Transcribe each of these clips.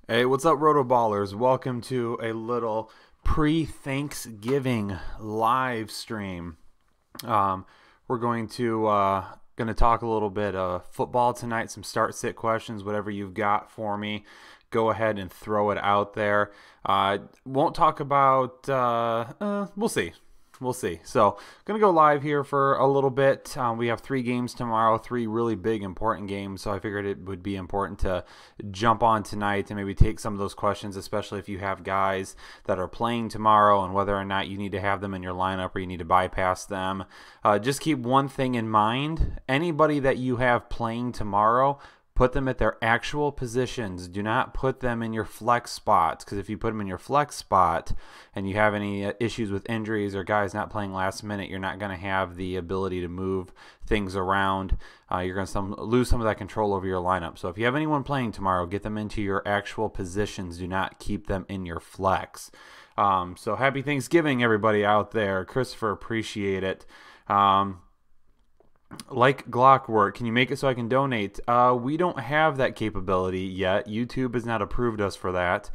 Hey, what's up, RotoBallers? Welcome to a little pre-Thanksgiving live stream. We're going to talk a little bit of football tonight, some start-sit questions, whatever you've got for me. Go ahead and throw it out there. Won't talk about, we'll see. We'll see. So, going to go live here for a little bit. We have 3 games tomorrow, 3 really big, important games. So, I figured it would be important to jump on tonight and maybe take some of those questions, especially if you have guys that are playing tomorrow and whether or not you need to have them in your lineup or you need to bypass them. Just keep one thing in mind. Anybody that you have playing tomorrow, put them at their actual positions. Do not put them in your flex spots, because if you put them in your flex spot and you have any issues with injuries or guys not playing last minute, you're not going to have the ability to move things around. You're going to lose some of that control over your lineup. So if you have anyone playing tomorrow, get them into your actual positions. Do not keep them in your flex. So happy Thanksgiving, everybody out there. Christopher, appreciate it. Like Glockwork, can you make it so I can donate? We don't have that capability yet. YouTube has not approved us for that.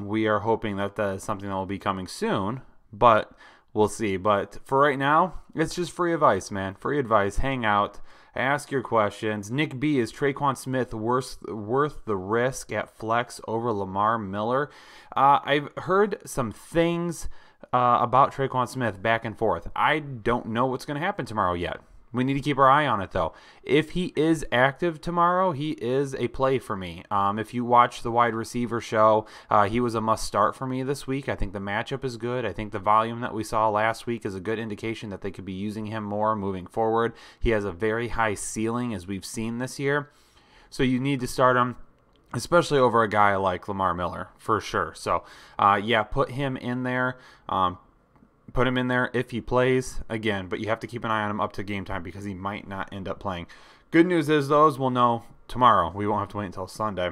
We are hoping that that is something that will be coming soon, but we'll see. But for right now, it's just free advice, man. Free advice. Hang out. Ask your questions. Nick B, is Traquan Smith worth the risk at flex over Lamar Miller? I've heard some things about Traquan Smith back and forth. I don't know what's going to happen tomorrow yet. We need to keep our eye on it, though. If he is active tomorrow, he is a play for me. If you watch the wide receiver show, he was a must-start for me this week. I think the matchup is good. I think the volume that we saw last week is a good indication that they could be using him more moving forward. He has a very high ceiling, as we've seen this year. So you need to start him, especially over a guy like Lamar Miller, for sure. So, yeah, put him in there. Put him in there if he plays, again, but you have to keep an eye on him up to game time because he might not end up playing. Good news is those we'll know tomorrow. We won't have to wait until Sunday.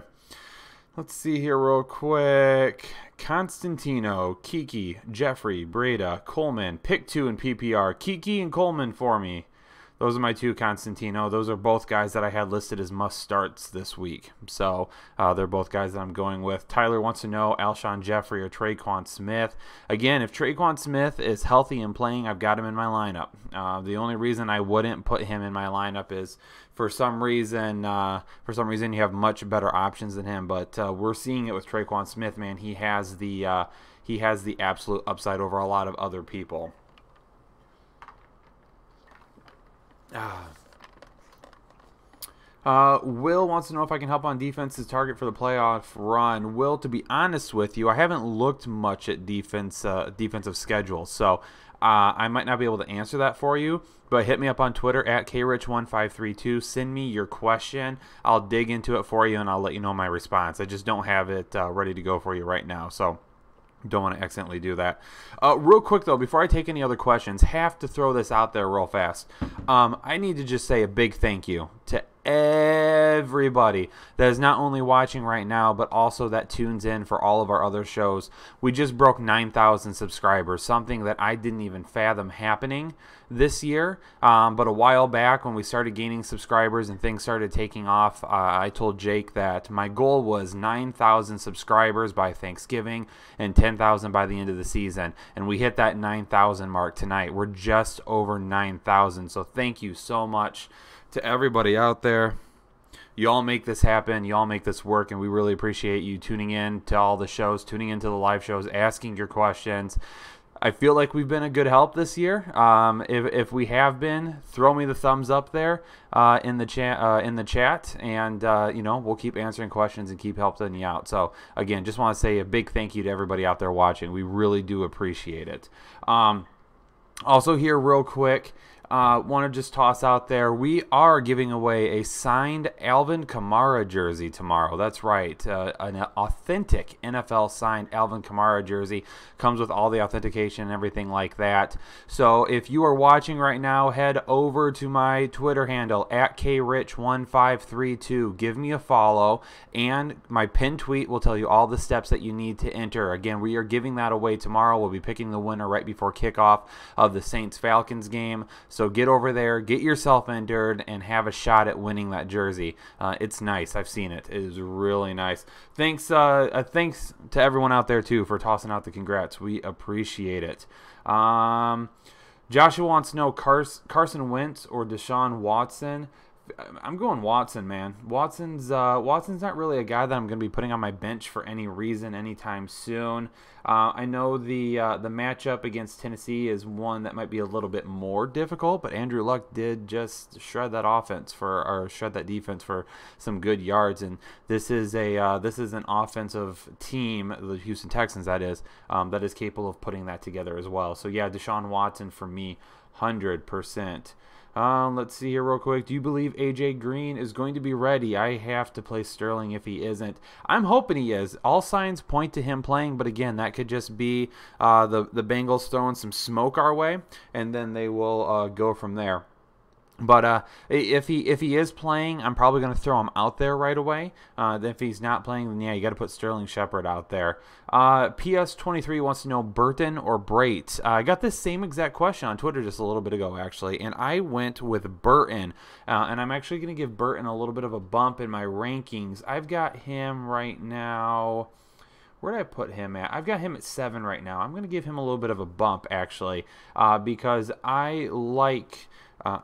Let's see here real quick. Constantino, Kiki, Jeffrey, Breda, Coleman. Pick 2 in PPR. Kiki and Coleman for me. Those are my 2, Constantino. Those are both guys that I had listed as must-starts this week. So they're both guys that I'm going with. Tyler wants to know Alshon Jeffrey or Traquan Smith. Again, if Traquan Smith is healthy and playing, I've got him in my lineup. The only reason I wouldn't put him in my lineup is for some reason you have much better options than him. But we're seeing it with Traquan Smith, man. He has the absolute upside over a lot of other people. Will wants to know if I can help on defense's target for the playoff run. Will, to be honest with you, I haven't looked much at defensive schedules, so I might not be able to answer that for you. But hit me up on Twitter at krich1532. Send me your question. I'll dig into it for you, and I'll let you know my response. I just don't have it ready to go for you right now, so don't want to accidentally do that. Real quick, though, before I take any other questions, have to throw this out there real fast. I need to just say a big thank you to everybody that is not only watching right now, but also that tunes in for all of our other shows. We just broke 9,000 subscribers, something that I didn't even fathom happening this year. But a while back when we started gaining subscribers and things started taking off, I told Jake that my goal was 9,000 subscribers by Thanksgiving and 10,000 by the end of the season. And we hit that 9,000 mark tonight. We're just over 9,000. So thank you so much to everybody out there. You all make this happen. You all make this work, and we really appreciate you tuning in to all the shows, tuning into the live shows, asking your questions. I feel like we've been a good help this year. If we have been, throw me the thumbs up there in the chat, and we'll keep answering questions and keep helping you out. So again, just want to say a big thank you to everybody out there watching. We really do appreciate it. Also here, real quick, want to just toss out there, we are giving away a signed Alvin Kamara jersey tomorrow. That's right, an authentic NFL signed Alvin Kamara jersey. Comes with all the authentication and everything like that. So if you are watching right now, head over to my Twitter handle at krich1532. Give me a follow, and my pinned tweet will tell you all the steps that you need to enter. Again, we are giving that away tomorrow. We'll be picking the winner right before kickoff of the Saints-Falcons game. So So get over there, get yourself entered, and have a shot at winning that jersey. It's nice. I've seen it. It is really nice. Thanks to everyone out there, too, for tossing out the congrats. We appreciate it. Joshua wants to know Carson Wentz or Deshaun Watson. I'm going Watson, man. Watson's not really a guy that I'm going to be putting on my bench for any reason anytime soon. I know the matchup against Tennessee is one that might be a little bit more difficult, but Andrew Luck did just shred that defense for some good yards, and this is an offensive team, the Houston Texans that is capable of putting that together as well. So yeah, Deshaun Watson for me, 100%. Let's see here real quick. Do you believe A.J. Green is going to be ready? I have to play Sterling if he isn't. I'm hoping he is. All signs point to him playing, but again, that could just be the Bengals throwing some smoke our way, and then they will go from there. But if he is playing, I'm probably going to throw him out there right away. If he's not playing, then yeah, you got to put Sterling Shepard out there. PS23 wants to know Burton or Brait. I got this same exact question on Twitter just a little bit ago, actually, and I went with Burton. And I'm actually going to give Burton a little bit of a bump in my rankings. I've got him right now. Where did I put him at? I've got him at 7 right now. I'm going to give him a little bit of a bump, actually, because I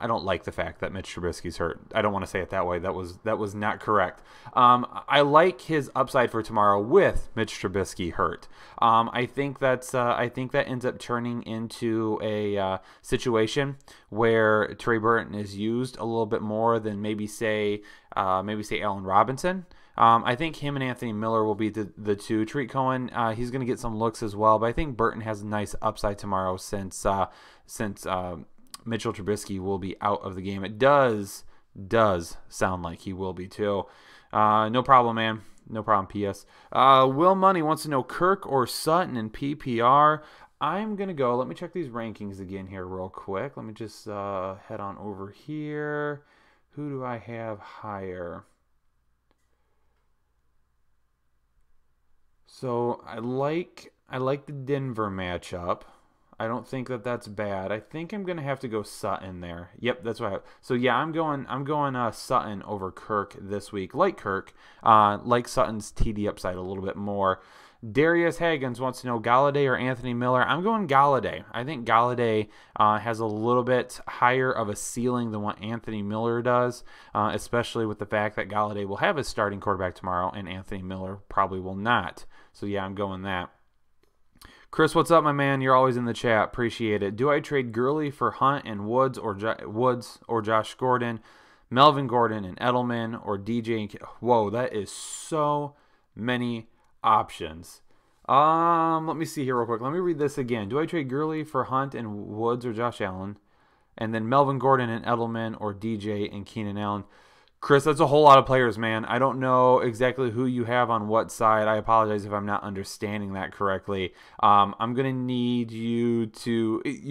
don't like the fact that Mitch Trubisky's hurt. I don't want to say it that way. That was not correct. I like his upside for tomorrow with Mitch Trubisky hurt. I think that ends up turning into a situation where Trey Burton is used a little bit more than maybe say Allen Robinson. I think him and Anthony Miller will be the two. Tariq Cohen, he's going to get some looks as well, but I think Burton has a nice upside tomorrow since Mitchell Trubisky will be out of the game. It does sound like he will be too. No problem, man. No problem, PS. Will Money wants to know Kirk or Sutton in PPR. I'm going to go. Let me check these rankings again here real quick. Let me just head on over here. Who do I have higher? So I like the Denver matchup. I don't think that's bad. I think I'm gonna have to go Sutton there. Yep, that's what I have. So yeah, I'm going Sutton over Kirk this week. Like Kirk, like Sutton's TD upside a little bit more. Darius Haggins wants to know Galladay or Anthony Miller. I'm going Galladay. I think Galladay has a little bit higher of a ceiling than what Anthony Miller does, especially with the fact that Galladay will have his starting quarterback tomorrow and Anthony Miller probably will not. So yeah, I'm going that. Chris, what's up, my man? You're always in the chat. Appreciate it. Do I trade Gurley for Hunt and Woods or Josh Gordon, Melvin Gordon and Edelman, or DJ? Whoa, that is so many options. Let me see here real quick. Let me read this again. Do I trade Gurley for Hunt and Woods or Josh Allen, and then Melvin Gordon and Edelman, or DJ and Keenan Allen? Chris, that's a whole lot of players, man. I don't know exactly who you have on what side. I apologize if I'm not understanding that correctly. I'm going to need you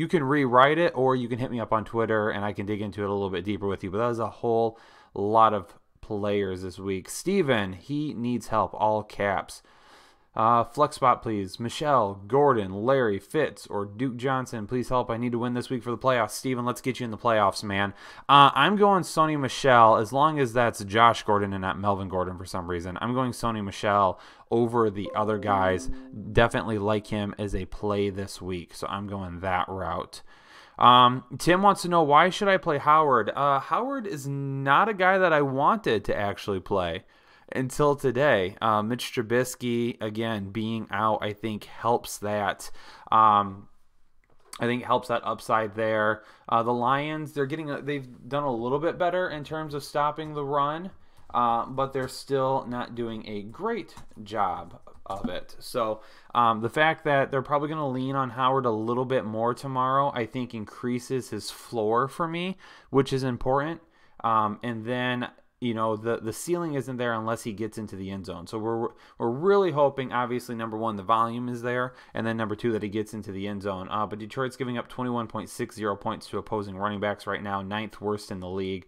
can rewrite it, or you can hit me up on Twitter and I can dig into it a little bit deeper with you. But that was a whole lot of players this week. Steven, he needs help, all caps. Flex spot, please. Michelle, Gordon, Larry, Fitz, or Duke Johnson. Please help. I need to win this week for the playoffs. Steven, let's get you in the playoffs, man. I'm going Sony Michel, as long as that's Josh Gordon and not Melvin Gordon for some reason. I'm going Sony Michel over the other guys. Definitely like him as a play this week, so I'm going that route. Tim wants to know, why should I play Howard? Howard is not a guy that I wanted to actually play until today. Mitch Trubisky, again, being out, I think helps that. I think helps that upside there. The Lions, they've done a little bit better in terms of stopping the run, but they're still not doing a great job of it. So the fact that they're probably going to lean on Howard a little bit more tomorrow, I think increases his floor for me, which is important. And then, the ceiling isn't there unless he gets into the end zone. So we're really hoping, obviously, number one, the volume is there, and then number two, that he gets into the end zone. But Detroit's giving up 21.60 points to opposing running backs right now, 9th worst in the league.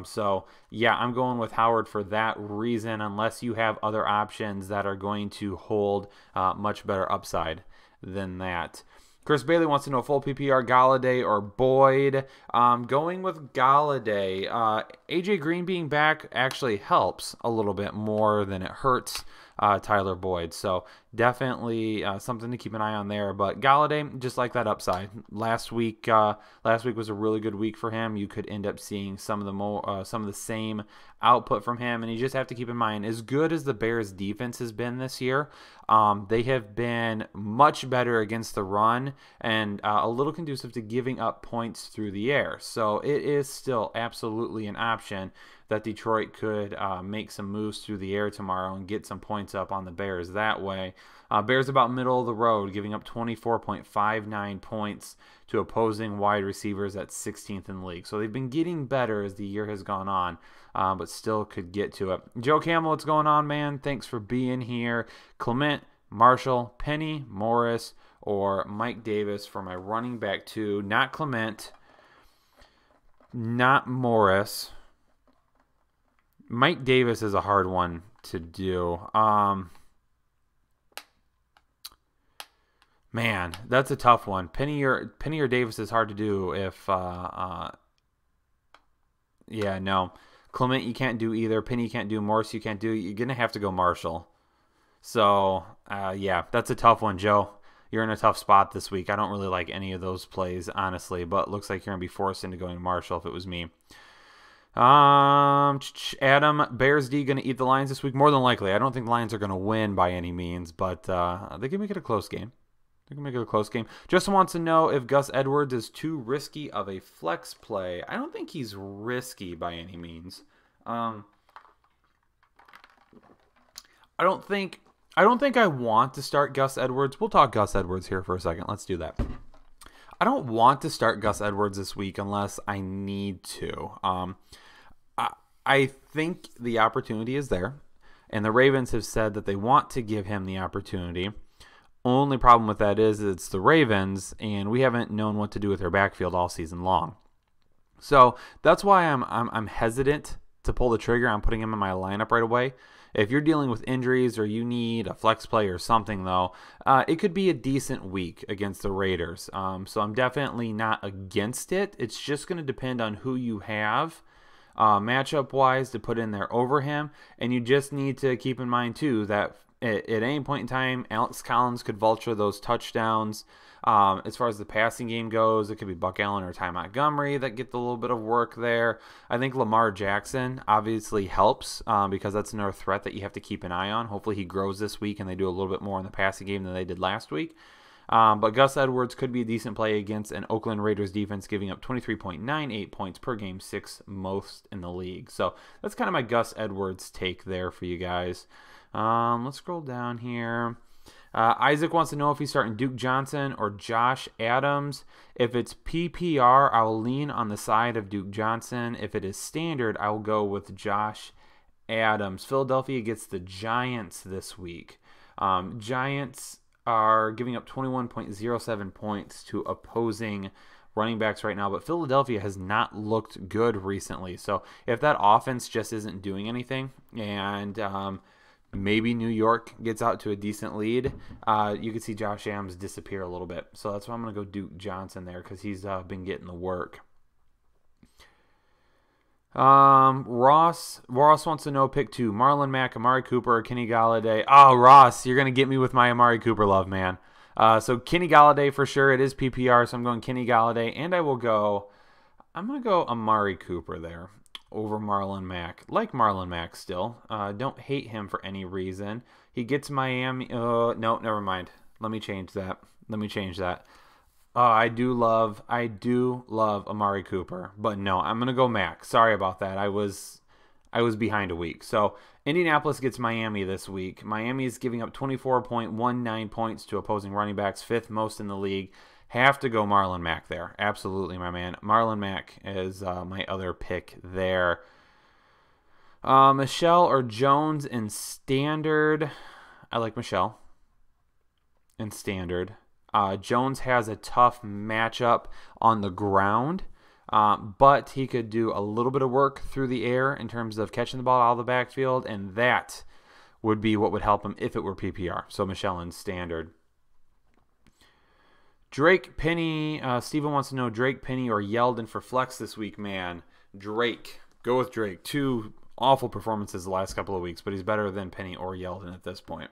So yeah, I'm going with Howard for that reason, unless you have other options that are going to hold much better upside than that. Chris Bailey wants to know full PPR, Galladay or Boyd. Going with Galladay. AJ Green being back actually helps a little bit more than it hurts Tyler Boyd. So definitely something to keep an eye on there. But Galladay, just like that upside. Last week was a really good week for him. You could end up seeing some of the same output from him, and you just have to keep in mind, as good as the Bears defense has been this year, they have been much better against the run and a little conducive to giving up points through the air. So it is still absolutely an option that Detroit could make some moves through the air tomorrow and get some points up on the Bears that way. Bears about middle of the road, giving up 24.59 points to opposing wide receivers at 16th in the league. So they've been getting better as the year has gone on, but still could get to it. Joe Campbell, what's going on, man? Thanks for being here. Clement, Marshall, Penny, Morris, or Mike Davis for my running back 2. Not Clement, not Morris. Mike Davis is a hard one to do. Man, that's a tough one. Penny or Davis is hard to do if yeah, no. Clement you can't do either. Penny you can't do. Morris you can't do. You're going to have to go Marshall. So, yeah, that's a tough one, Joe. You're in a tough spot this week. I don't really like any of those plays, honestly, but it looks like you're going to be forced into going Marshall if it was me. Adam, Bears D going to eat the Lions this week? More than likely. I don't think the Lions are going to win by any means, but they can make it a close game. They can make it a close game. Justin wants to know if Gus Edwards is too risky of a flex play. I don't think he's risky by any means. I don't think I want to start Gus Edwards. We'll talk Gus Edwards here for a second. Let's do that. I don't want to start Gus Edwards this week unless I need to. I think the opportunity is there, and the Ravens have said that they want to give him the opportunity. Only problem with that is it's the Ravens, and we haven't known what to do with their backfield all season long. So that's why I'm hesitant to pull the trigger on putting him in my lineup right away. If you're dealing with injuries or you need a flex play or something, though, it could be a decent week against the Raiders. So I'm definitely not against it. It's just going to depend on who you have matchup-wise to put in there over him. And you just need to keep in mind, too, that at any point in time, Alex Collins could vulture those touchdowns. As far as the passing game goes, it could be Buck Allen or Ty Montgomery that get a little bit of work there. I think Lamar Jackson obviously helps because that's another threat that you have to keep an eye on. Hopefully he grows this week and they do a little bit more in the passing game than they did last week. But Gus Edwards could be a decent play against an Oakland Raiders defense giving up 23.98 points per game, 6th most in the league. So that's kind of my Gus Edwards take there for you guys. Let's scroll down here. Isaac wants to know if he's starting Duke Johnson or Josh Adams. If it's PPR, I will lean on the side of Duke Johnson. If it is standard, I will go with Josh Adams. Philadelphia gets the Giants this week. Giants are giving up 21.07 points to opposing running backs right now, but Philadelphia has not looked good recently. So if that offense just isn't doing anything and maybe New York gets out to a decent lead, you could see Josh Adams disappear a little bit. So that's why I'm going to go Duke Johnson there because he's been getting the work. Ross wants to know pick 2. Marlon Mack, Amari Cooper, or Kenny Galladay. Oh, Ross, you're going to get me with my Amari Cooper love, man. So Kenny Galladay for sure. It is PPR, so I'm going Kenny Galladay. And I'm going to go Amari Cooper there over Marlon Mack. Like Marlon Mack still. Don't hate him for any reason. He gets Miami. No, never mind. Let me change that. I do love Amari Cooper, but no, I'm gonna go Mack. Sorry about that. I was behind a week. So Indianapolis gets Miami this week. Miami is giving up 24.19 points to opposing running backs, 5th most in the league. Have to go Marlon Mack there. Absolutely, my man. Marlon Mack is my other pick there. Michelle or Jones in standard. I like Michelle in standard. Jones has a tough matchup on the ground, but he could do a little bit of work through the air in terms of catching the ball out of the backfield, and that would be what would help him if it were PPR. So Michelle in standard. Drake, Penny. Steven wants to know Drake, Penny, or Yeldon for flex this week, man. Drake. Go with Drake. 2 awful performances the last couple of weeks, but he's better than Penny or Yeldon at this point.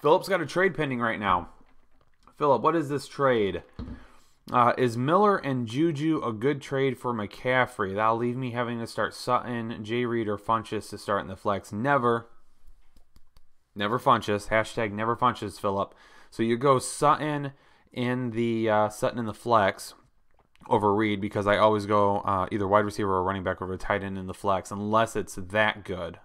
Philip's got a trade pending right now. Philip, what is this trade? Is Miller and Juju a good trade for McCaffrey? That'll leave me having to start Sutton, J. Reed, or Funchess to start in the flex. Never. Never Funchess. Hashtag never Funchess, Philip. So you go Sutton in the flex over Reed, because I always go either wide receiver or running back over tight end in the flex, unless it's that good.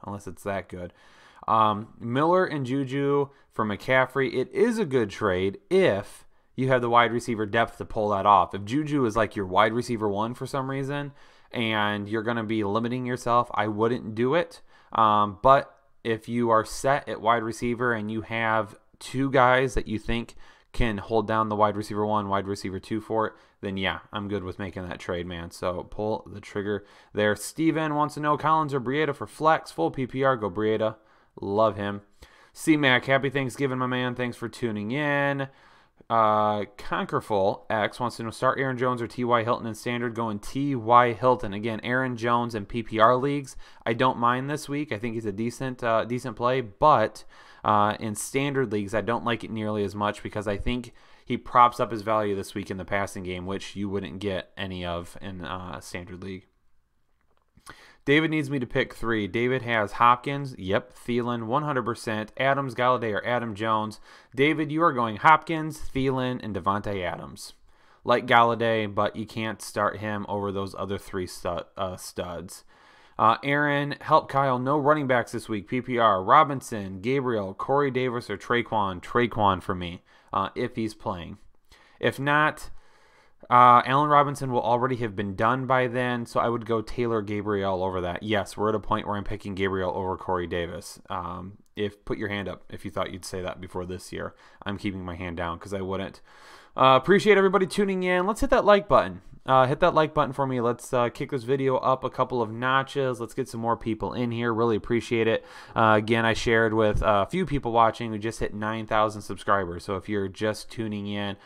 Miller and Juju for McCaffrey. It is a good trade if you have the wide receiver depth to pull that off. If Juju is like your wide receiver 1 for some reason and you're going to be limiting yourself, I wouldn't do it. But if you are set at wide receiver and you have 2 guys that you think can hold down the wide receiver 1, wide receiver 2 for it, then yeah, I'm good with making that trade, man. So pull the trigger there. Steven wants to know Collins or Breida for flex. Full PPR, go Breida. Love him. C-Mac, happy Thanksgiving, my man. Thanks for tuning in. Conquerful X wants to know start Aaron Jones or T.Y. Hilton in standard. Going T.Y. Hilton. Again, Aaron Jones in PPR leagues, I don't mind this week. I think he's a decent play, but in standard leagues, I don't like it nearly as much because I think he props up his value this week in the passing game, which you wouldn't get any of in a standard league. David needs me to pick 3. David has Hopkins, yep, Thielen, 100%, Adams, Galladay, or Adam Jones. David, you are going Hopkins, Thielen, and Devontae Adams. Like Galladay, but you can't start him over those other 3 studs. Aaron, help Kyle, no running backs this week. PPR, Robinson, Gabriel, Corey Davis, or Traquan. Traquan for me, if he's playing. If not, Allen Robinson will already have been done by then, so I would go Taylor Gabriel over that. Yes, we're at a point where I'm picking Gabriel over Corey Davis. Put your hand up if you thought you'd say that before this year. I'm keeping my hand down because I wouldn't. Appreciate everybody tuning in. Let's hit that like button. Hit that like button for me. Let's kick this video up a couple of notches. Let's get some more people in here. Really appreciate it. Again, I shared with a few people watching who just hit 9,000 subscribers. So if you're just tuning in,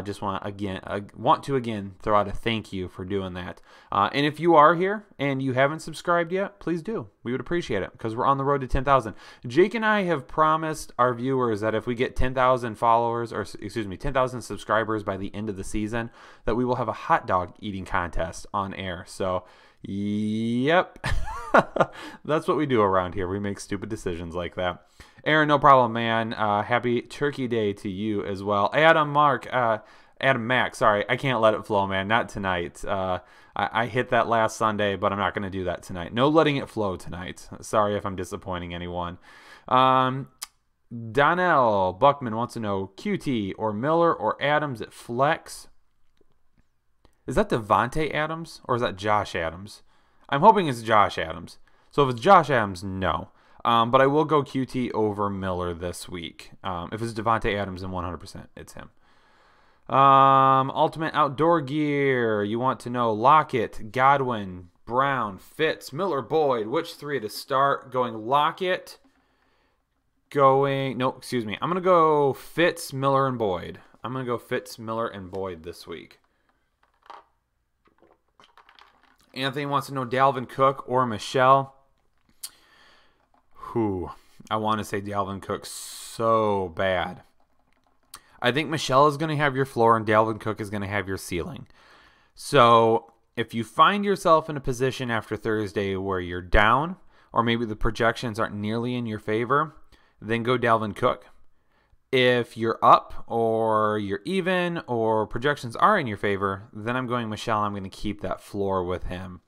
just want to again throw out a thank you for doing that. And if you are here and you haven't subscribed yet, please do. We would appreciate it because we're on the road to 10,000. Jake and I have promised our viewers that if we get 10,000 followers, or excuse me, 10,000 subscribers by the end of the season, that we will have a hot dog eating contest on air. So, yep, that's what we do around here. We make stupid decisions like that. Aaron, no problem, man. Happy Turkey Day to you as well. Adam Mac, sorry, I can't let it flow, man. Not tonight. I hit that last Sunday, but I'm not going to do that tonight. No letting it flow tonight. Sorry if I'm disappointing anyone. Donnell Buckman wants to know QT or Miller or Adams at flex. Is that Devontae Adams or is that Josh Adams? I'm hoping it's Josh Adams. So if it's Josh Adams, no. But I will go QT over Miller this week. If it's Devontae Adams, then 100% it's him. Ultimate Outdoor Gear. You want to know Lockett, Godwin, Brown, Fitz, Miller, Boyd. Which 3 to start? Going Lockett. I'm going to go Fitz, Miller, and Boyd. I'm going to go Fitz, Miller, and Boyd this week. Anthony wants to know Dalvin Cook or Michelle. I want to say Dalvin Cook so bad. I think Michelle is going to have your floor and Dalvin Cook is going to have your ceiling. So if you find yourself in a position after Thursday where you're down or maybe the projections aren't nearly in your favor, then go Dalvin Cook. If you're up or you're even or projections are in your favor, then I'm going Michelle. I'm going to keep that floor with him.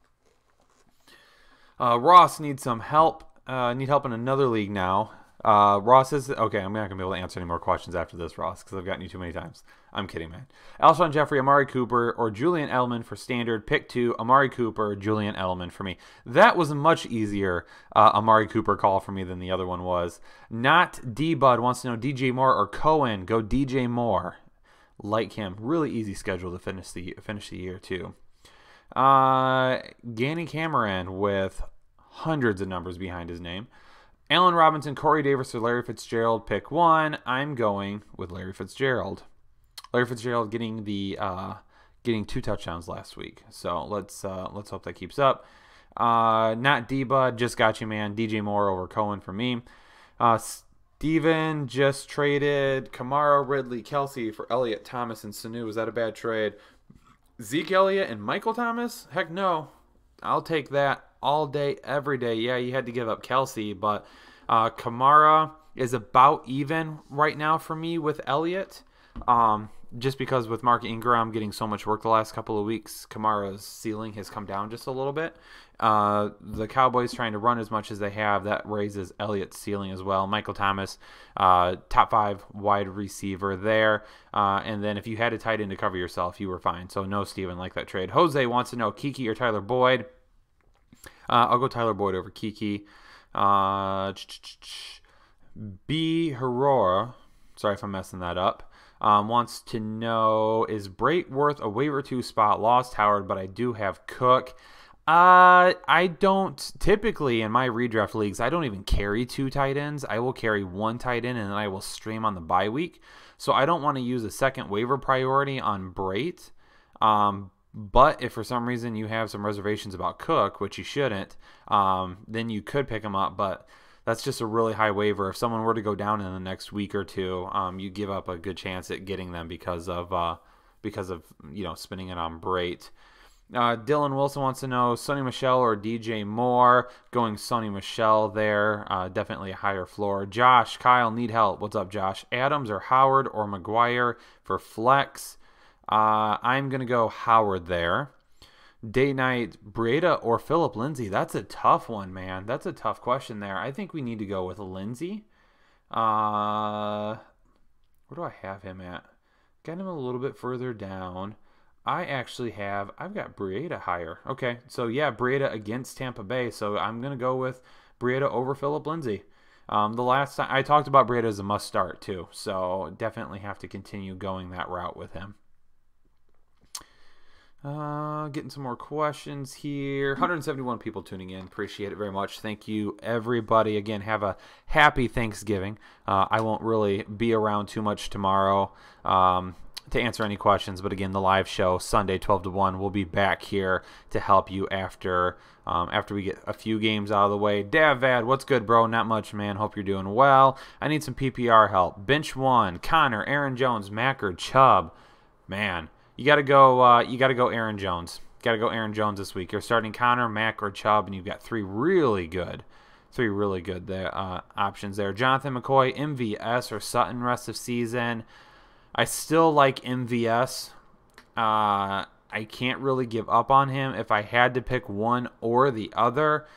Ross needs some help. Need help in another league now. Ross is okay. I'm not gonna be able to answer any more questions after this, Ross, because I've gotten you too many times. I'm kidding, man. Alshon Jeffrey, Amari Cooper, or Julian Edelman for standard. Pick 2. Amari Cooper, Julian Edelman for me. That was a much easier Amari Cooper call for me than the other one was. Not D Bud wants to know DJ Moore or Cohen. Go DJ Moore. Like him. Really easy schedule to finish the year too. Ganny Cameron with hundreds of numbers behind his name. Allen Robinson, Corey Davis, or Larry Fitzgerald. Pick one. I'm going with Larry Fitzgerald. Larry Fitzgerald getting getting 2 touchdowns last week. So let's hope that keeps up. Not D-Bud, just got you, man. DJ Moore over Cohen for me. Steven just traded Kamara, Ridley, Kelsey for Elliott, Thomas, and Sanu. Was that a bad trade? Zeke Elliott and Michael Thomas? Heck no. I'll take that all day, every day. Yeah, you had to give up Kelsey, but Kamara is about even right now for me with Elliott. Just because with Mark Ingram getting so much work the last couple of weeks, Kamara's ceiling has come down just a little bit. The Cowboys trying to run as much as they have, that raises Elliott's ceiling as well. Michael Thomas, top 5 wide receiver there. And then if you had a tight end to cover yourself, you were fine. So no, Steven, like that trade. Jose wants to know Kiki or Tyler Boyd. I'll go Tyler Boyd over Kiki. B. Herrera, sorry if I'm messing that up. Wants to know, is Brait worth a waiver 2 spot? Lost Howard, but I do have Cook. I don't typically in my redraft leagues, I don't even carry 2 tight ends. I will carry 1 tight end and then I will stream on the bye week. So I don't want to use a second waiver priority on Brait. But if for some reason you have some reservations about Cook, which you shouldn't, then you could pick him up. But that's just a really high waiver. If someone were to go down in the next week or two, you give up a good chance at getting them because of spending it on Brait. Dylan Wilson wants to know Sonny Michel or DJ Moore. Going Sonny Michel there. Definitely a higher floor. Josh, Kyle, need help. What's up, Josh? Adams or Howard or McGuire for flex? I'm going to go Howard there. Day night, Breida or Philip Lindsay? That's a tough one, man. That's a tough question there. I think we need to go with Lindsay. Where do I have him at? Got him a little bit further down. I've got Breida higher. Okay, so yeah, Breida against Tampa Bay. So I'm going to go with Breida over Philip Lindsay. The last time I talked about Breida as a must start too. So definitely have to continue going that route with him. Getting some more questions here. 171 people tuning in. Appreciate it very much. Thank you, everybody. Again, have a happy Thanksgiving. I won't really be around too much tomorrow to answer any questions. But again, the live show, Sunday, 12 to 1, we'll be back here to help you after we get a few games out of the way. Davad, what's good, bro? Not much, man. Hope you're doing well. I need some PPR help. Bench 1, Connor, Aaron Jones, Mack, or Chubb. Man. You gotta go Aaron Jones. Gotta go Aaron Jones this week. You're starting Connor, Mack, or Chubb, and you've got three really good options there. Jonathan McCoy, MVS, or Sutton rest of season. I still like MVS. I can't really give up on him. If I had to pick one or the other,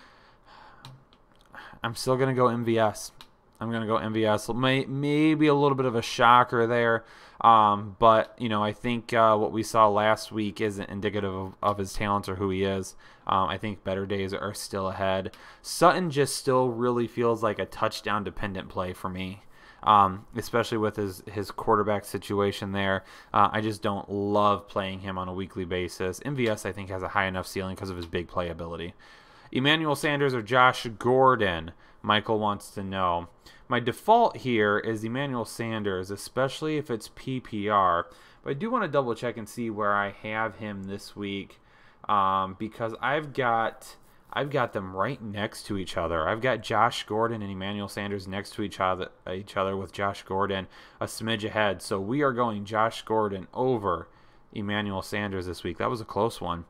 I'm still gonna go MVS. I'm gonna go MVS. Maybe a little bit of a shocker there. But, I think what we saw last week isn't indicative of his talents or who he is. I think better days are still ahead. Sutton just still really feels like a touchdown-dependent play for me, especially with his quarterback situation there. I just don't love playing him on a weekly basis. MVS, I think, has a high enough ceiling because of his big playability. Emmanuel Sanders or Josh Gordon? Michael wants to know. My default here is Emmanuel Sanders, especially if it's PPR. But I do want to double check and see where I have him this week, because I've got them right next to each other. I've got Josh Gordon and Emmanuel Sanders next to each other with Josh Gordon a smidge ahead. So we are going Josh Gordon over Emmanuel Sanders this week. That was a close one.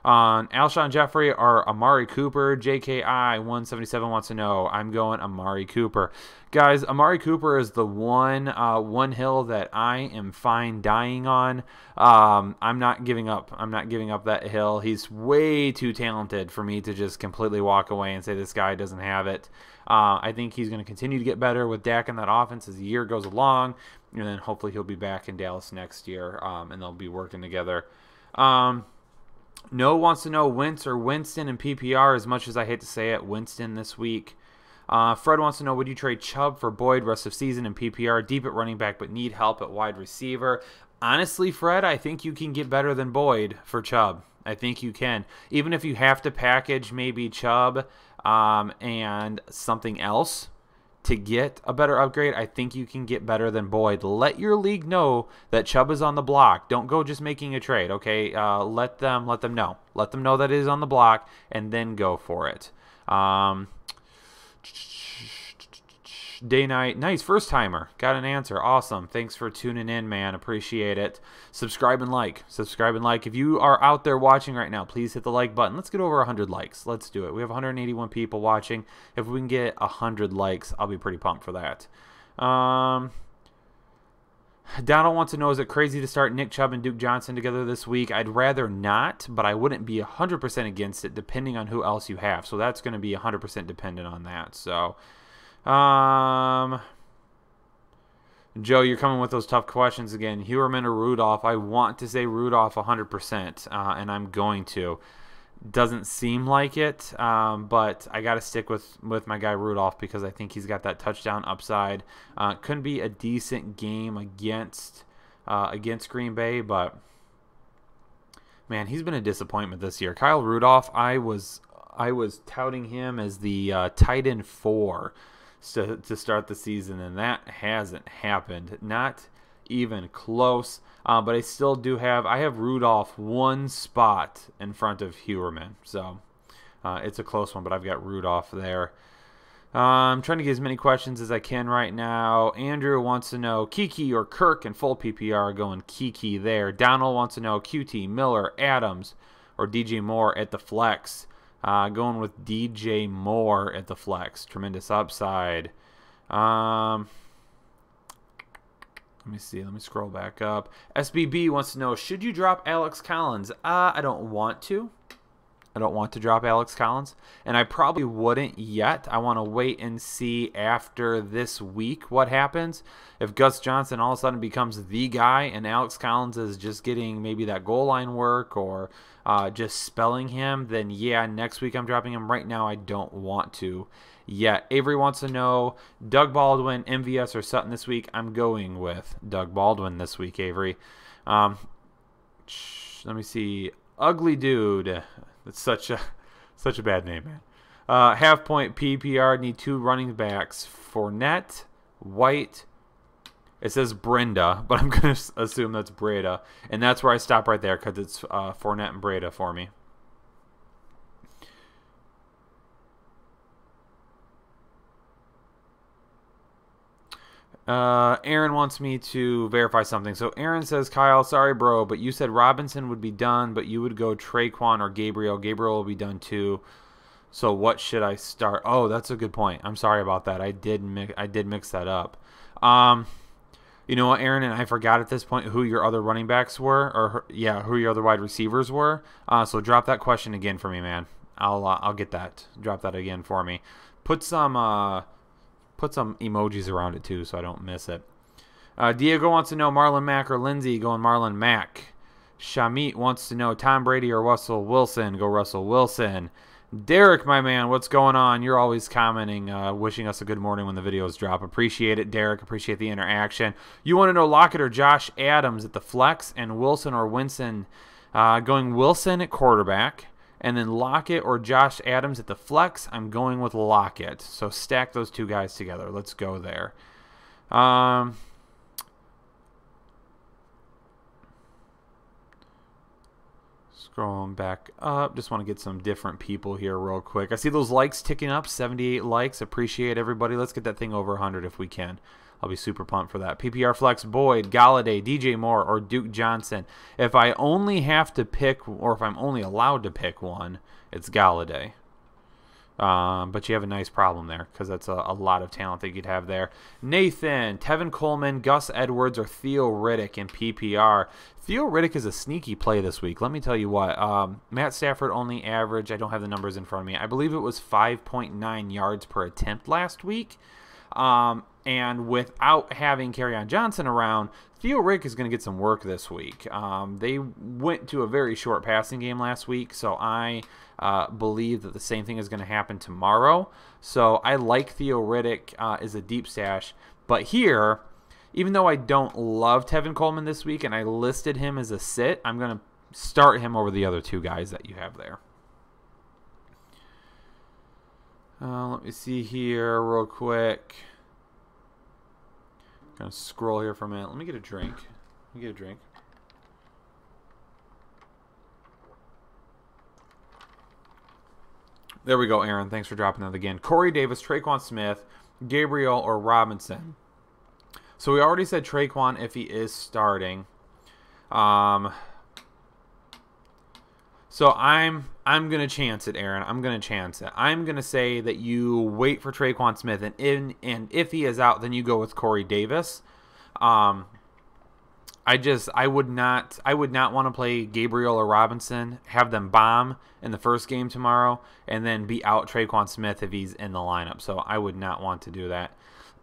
Alshon Jeffrey or Amari Cooper? JKI 177 wants to know. I'm going Amari Cooper. Guys, Amari Cooper is the one hill that I am fine dying on. I'm not giving up. I'm not giving up that hill. He's way too talented for me to just completely walk away and say this guy doesn't have it. I think he's going to continue to get better with Dak in that offense as the year goes along, and then hopefully he'll be back in Dallas next year, and they'll be working together. No wants to know Wentz or Winston in PPR. As much as I hate to say it, Winston this week. Fred wants to know, would you trade Chubb for Boyd rest of season in PPR? Deep at running back, but need help at wide receiver. Honestly, Fred, I think you can get better than Boyd for Chubb. I think you can. Even if you have to package maybe Chubb and something else to get a better upgrade, I think you can get better than Boyd. Let your league know that Chubb is on the block. Don't go just making a trade, okay? Let them know. Let them know that it is on the block, and then go for it. Day night, nice, first timer, got an answer, awesome. Thanks for tuning in, man, appreciate it. Subscribe and like. If you are out there watching right now, please hit the like button. Let's get over 100 likes. Let's do it. We have 181 people watching. If we can get 100 likes, I'll be pretty pumped for that. Donald wants to know, is it crazy to start Nick Chubb and Duke Johnson together this week? I'd rather not, but I wouldn't be 100% against it depending on who else you have. So that's going to be 100% dependent on that. So Joe, you're coming with those tough questions again. Heuerman or Rudolph? I want to say Rudolph 100%, and I'm going to. Doesn't seem like it, but I got to stick with my guy Rudolph because I think he's got that touchdown upside. Couldn't be a decent game against Green Bay, but man, he's been a disappointment this year. Kyle Rudolph, I was touting him as the tight end 4 to start the season, and that hasn't happened. Not even close. But I still do have Rudolph one spot in front of Heuerman. So it's a close one, but I've got Rudolph there. I'm trying to get as many questions as I can right now. Andrew wants to know Kiki or Kirk in full PPR, going Kiki there. Donald wants to know QT, Miller, Adams, or DJ Moore at the flex. Going with DJ Moore at the flex. Tremendous upside. Let me see. Let me scroll back up. SBB wants to know, should you drop Alex Collins? I don't want to. I don't want to drop Alex Collins, and I probably wouldn't yet. I want to wait and see after this week what happens. If Gus Johnson all of a sudden becomes the guy and Alex Collins is just getting maybe that goal line work or just spelling him, then yeah, next week I'm dropping him. Right now I don't want to yet. Avery wants to know, Doug Baldwin, MVS, or Sutton this week? I'm going with Doug Baldwin this week, Avery. Let me see. Ugly Dude. That's such a bad name, man. Half point PPR, need 2 running backs. Fournette, White. It says Brenda, but I'm going to assume that's Breda. And that's where I stop right there because it's Fournette and Breda for me. Aaron wants me to verify something. So Aaron says, Kyle, sorry, bro, but you said Robinson would be done, but you would go Traquan or Gabriel. Gabriel will be done too. So what should I start? Oh, that's a good point. I'm sorry about that. I did mix that up. You know what, Aaron, and I forgot at this point who your other running backs were, or who your other wide receivers were. So drop that question again for me, man. I'll get that. Drop that again for me. Put some emojis around it too so I don't miss it. Diego wants to know Marlon Mack or Lindsey, going Marlon Mack. Shamit wants to know Tom Brady or Russell Wilson, go Russell Wilson. Derek, my man, what's going on? You're always commenting, wishing us a good morning when the videos drop. Appreciate it, Derek. Appreciate the interaction. You want to know Lockett or Josh Adams at the flex, and Wilson or Winston, going Wilson at quarterback. And then Lockett or Josh Adams at the flex, I'm going with Lockett. So stack those two guys together. Let's go there. Scrolling back up. Just want to get some different people here real quick. I see those likes ticking up. 78 likes. Appreciate everybody. Let's get that thing over 100 if we can. I'll be super pumped for that. PPR flex, Boyd, Galladay, DJ Moore, or Duke Johnson. If I only have to pick, or if I'm only allowed to pick one, it's Galladay. But you have a nice problem there because that's a lot of talent that you'd have there. Nathan, Tevin Coleman, Gus Edwards, or Theo Riddick in PPR. Theo Riddick is a sneaky play this week. Let me tell you what. Matt Stafford only averaged, I don't have the numbers in front of me, I believe it was 5.9 yards per attempt last week. And without having Kerryon Johnson around, Theo Riddick is going to get some work this week. They went to a very short passing game last week, so I believe that the same thing is going to happen tomorrow. So I like Theo Riddick as a deep stash. But here, even though I don't love Tevin Coleman this week and I listed him as a sit, I'm going to start him over the other two guys that you have there. Let me see here real quick. Gonna scroll here for a minute. Let me get a drink. There we go, Aaron. Thanks for dropping that again. Corey Davis, Traquan Smith, Gabriel, or Robinson. So we already said Traquan if he is starting. So I'm gonna chance it, Aaron. I'm gonna chance it. I'm gonna say that you wait for Traquan Smith, and if he is out, then you go with Corey Davis. I would not want to play Gabriel or Robinson, have them bomb in the first game tomorrow, and then be out Traquan Smith if he's in the lineup. So I would not want to do that.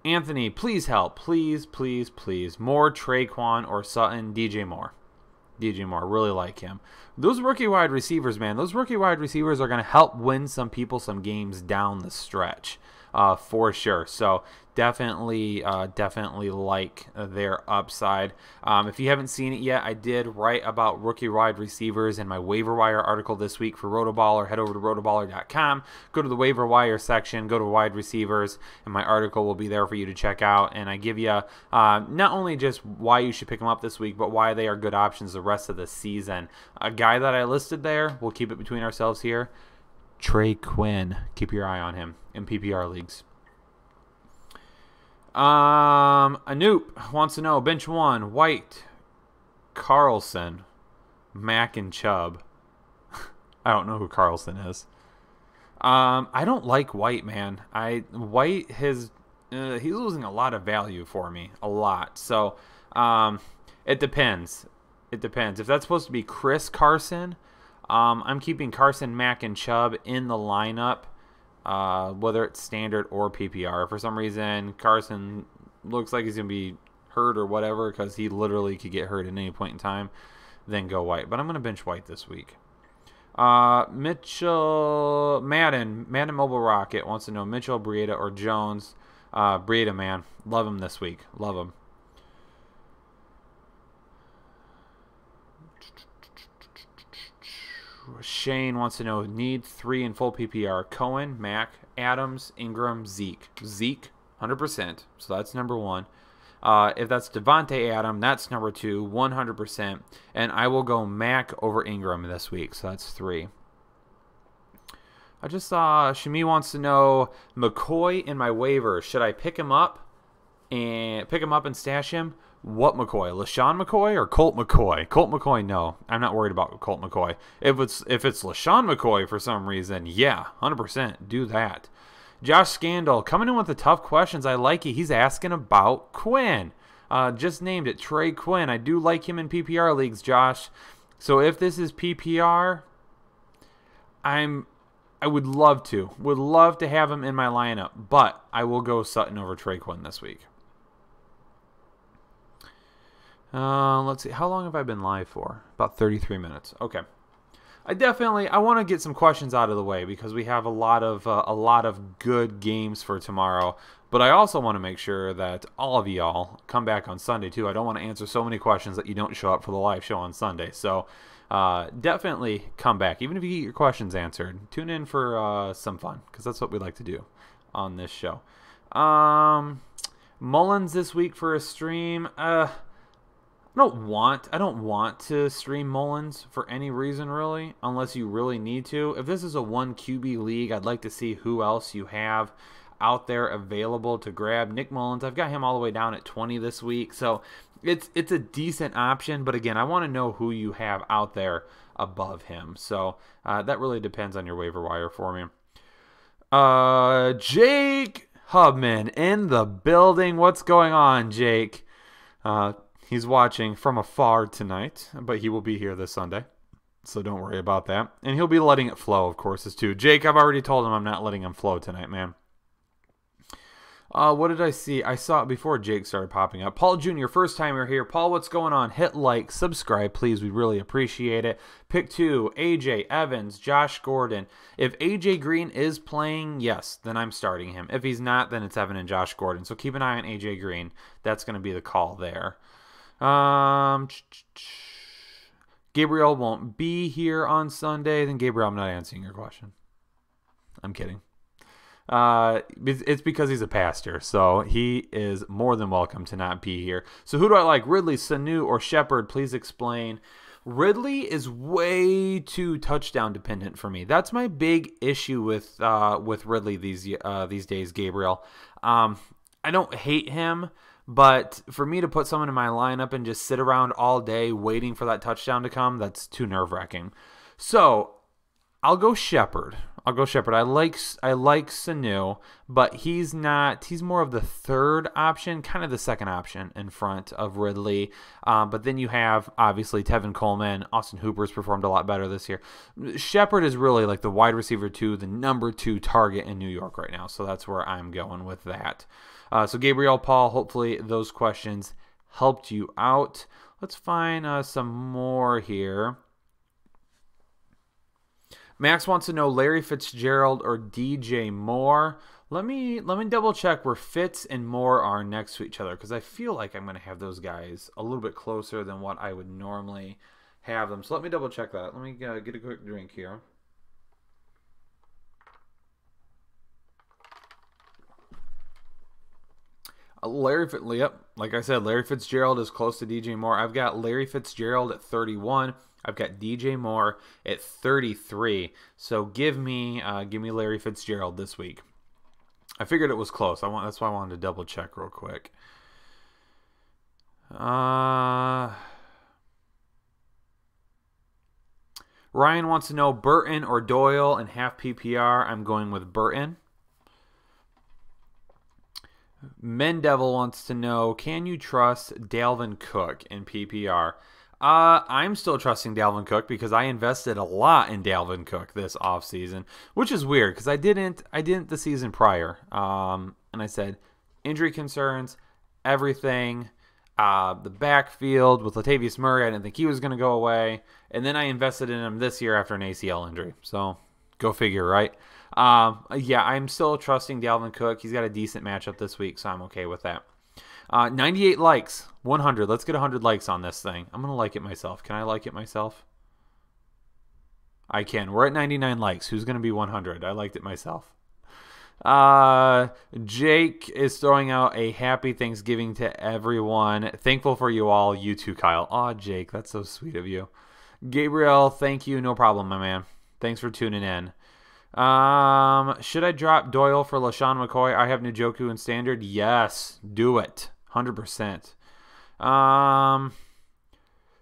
Anthony, please help. Please, please, please. More Traquan or Sutton. DJ Moore. Really like him. Those rookie wide receivers, man. Those rookie wide receivers are going to help win some people some games down the stretch. For sure. So definitely like their upside. If you haven't seen it yet, I did write about rookie wide receivers in my waiver wire article this week for RotoBaller. Head over to rotoballer.com, go to the waiver wire section, go to wide receivers, and my article will be there for you to check out. And I give you not only just why you should pick them up this week, but why they are good options the rest of the season. A guy that I listed there, we'll keep it between ourselves here, Trey Quinn. Keep your eye on him in PPR leagues. Anoop wants to know, bench 1, White, Carlson, Mack, and Chubb. I don't know who Carlson is. I don't like White, man. White he's losing a lot of value for me, a lot. So it depends. If that's supposed to be Chris Carson, I'm keeping Carson, Mack, and Chubb in the lineup, whether it's standard or PPR. For some reason, Carson looks like he's going to be hurt or whatever, because he literally could get hurt at any point in time. Then go White. But I'm going to bench White this week. Mitchell, Madden Mobile Rocket wants to know Mitchell, Breida, or Jones. Breida, man. Love him this week. Love him. Shane wants to know, need 3 in full PPR. Cohen, Mack, Adams, Ingram, Zeke. Zeke, 100%. So that's number 1. If that's Devontae Adams, that's number 2, 100%. And I will go Mack over Ingram this week. So that's 3. I just saw Shami wants to know McCoy in my waiver. Should I pick him up and stash him? What McCoy? LaShawn McCoy or Colt McCoy? Colt McCoy, no. I'm not worried about Colt McCoy. If it's LaShawn McCoy for some reason, yeah, 100%. Do that. Josh Scandal, coming in with the tough questions. I like it. He's asking about Quinn. Just named it, Trey Quinn. I do like him in PPR leagues, Josh. So if this is PPR, I would love to. Would love to have him in my lineup. But I will go Sutton over Trey Quinn this week. Let's see. How long have I been live for? About 33 minutes. Okay. I want to get some questions out of the way because we have a lot of good games for tomorrow. But I also want to make sure that all of y'all come back on Sunday too. I don't want to answer so many questions that you don't show up for the live show on Sunday. So definitely come back. Even if you get your questions answered, tune in for some fun because that's what we like to do on this show. Mullins this week for a stream. I don't want to stream Mullins for any reason, really, unless you really need to. If this is a 1 QB league, I'd like to see who else you have out there available to grab. Nick Mullins, I've got him all the way down at 20 this week, so it's a decent option. But again, I want to know who you have out there above him. So that really depends on your waiver wire for me. Jake Hubman in the building. What's going on, Jake? He's watching from afar tonight, but he will be here this Sunday, so don't worry about that. And he'll be letting it flow, of course, too. Jake, I've already told him I'm not letting him flow tonight, man. What did I see? I saw it before Jake started popping up. Paul Jr., first timer here. Paul, what's going on? Hit like, subscribe, please. We really appreciate it. Pick 2, AJ, Evans, Josh Gordon. If AJ Green is playing, yes, then I'm starting him. If he's not, then it's Evan and Josh Gordon. So keep an eye on AJ Green. That's going to be the call there. Gabriel won't be here on Sunday. Then Gabriel, I'm not answering your question. I'm kidding. It's because he's a pastor, so he is more than welcome to not be here. So who do I like? Ridley, Sanu, or Shepard? Please explain. Ridley is way too touchdown dependent for me. That's my big issue with Ridley these days, Gabriel. I don't hate him, but for me to put someone in my lineup and just sit around all day waiting for that touchdown to come, that's too nerve-wracking. So I'll go Shepard. I like Sanu, but he's more of the third option, kind of the second option in front of Ridley. But then you have, obviously, Tevin Coleman. Austin Hooper's performed a lot better this year. Shepard is really like the wide receiver 2, the number 2 target in New York right now. So that's where I'm going with that. So Gabriel, Paul, hopefully those questions helped you out. Let's find some more here. Max wants to know Larry Fitzgerald or DJ Moore. Let me double check where Fitz and Moore are next to each other, because I feel like I'm going to have those guys a little bit closer than what I would normally have them. So let me double check that. Let me get a quick drink here. Yep, like I said, Larry Fitzgerald is close to DJ Moore. I've got Larry Fitzgerald at 31. I've got DJ Moore at 33. So give me Larry Fitzgerald this week. I figured it was close. That's why I wanted to double check real quick. Ryan wants to know Burton or Doyle in half PPR. I'm going with Burton. Mendevil wants to know, can you trust Dalvin Cook in PPR? I'm still trusting Dalvin Cook because I invested a lot in Dalvin Cook this offseason, which is weird because I didn't the season prior. And I said injury concerns, everything, the backfield with Latavius Murray, I didn't think he was going to go away. And then I invested in him this year after an ACL injury. So go figure, right? Yeah, I'm still trusting Dalvin Cook. He's got a decent matchup this week, so I'm okay with that. 98 likes, 100. Let's get 100 likes on this thing. I'm going to like it myself. Can I like it myself? I can. We're at 99 likes. Who's going to be 100? I liked it myself. Jake is throwing out a happy Thanksgiving to everyone. Thankful for you all. You too, Kyle. Aw, Jake, that's so sweet of you. Gabriel, thank you. No problem, my man. Thanks for tuning in. Should I drop Doyle for LaShawn McCoy? I have Njoku in standard. Yes, do it. 100%.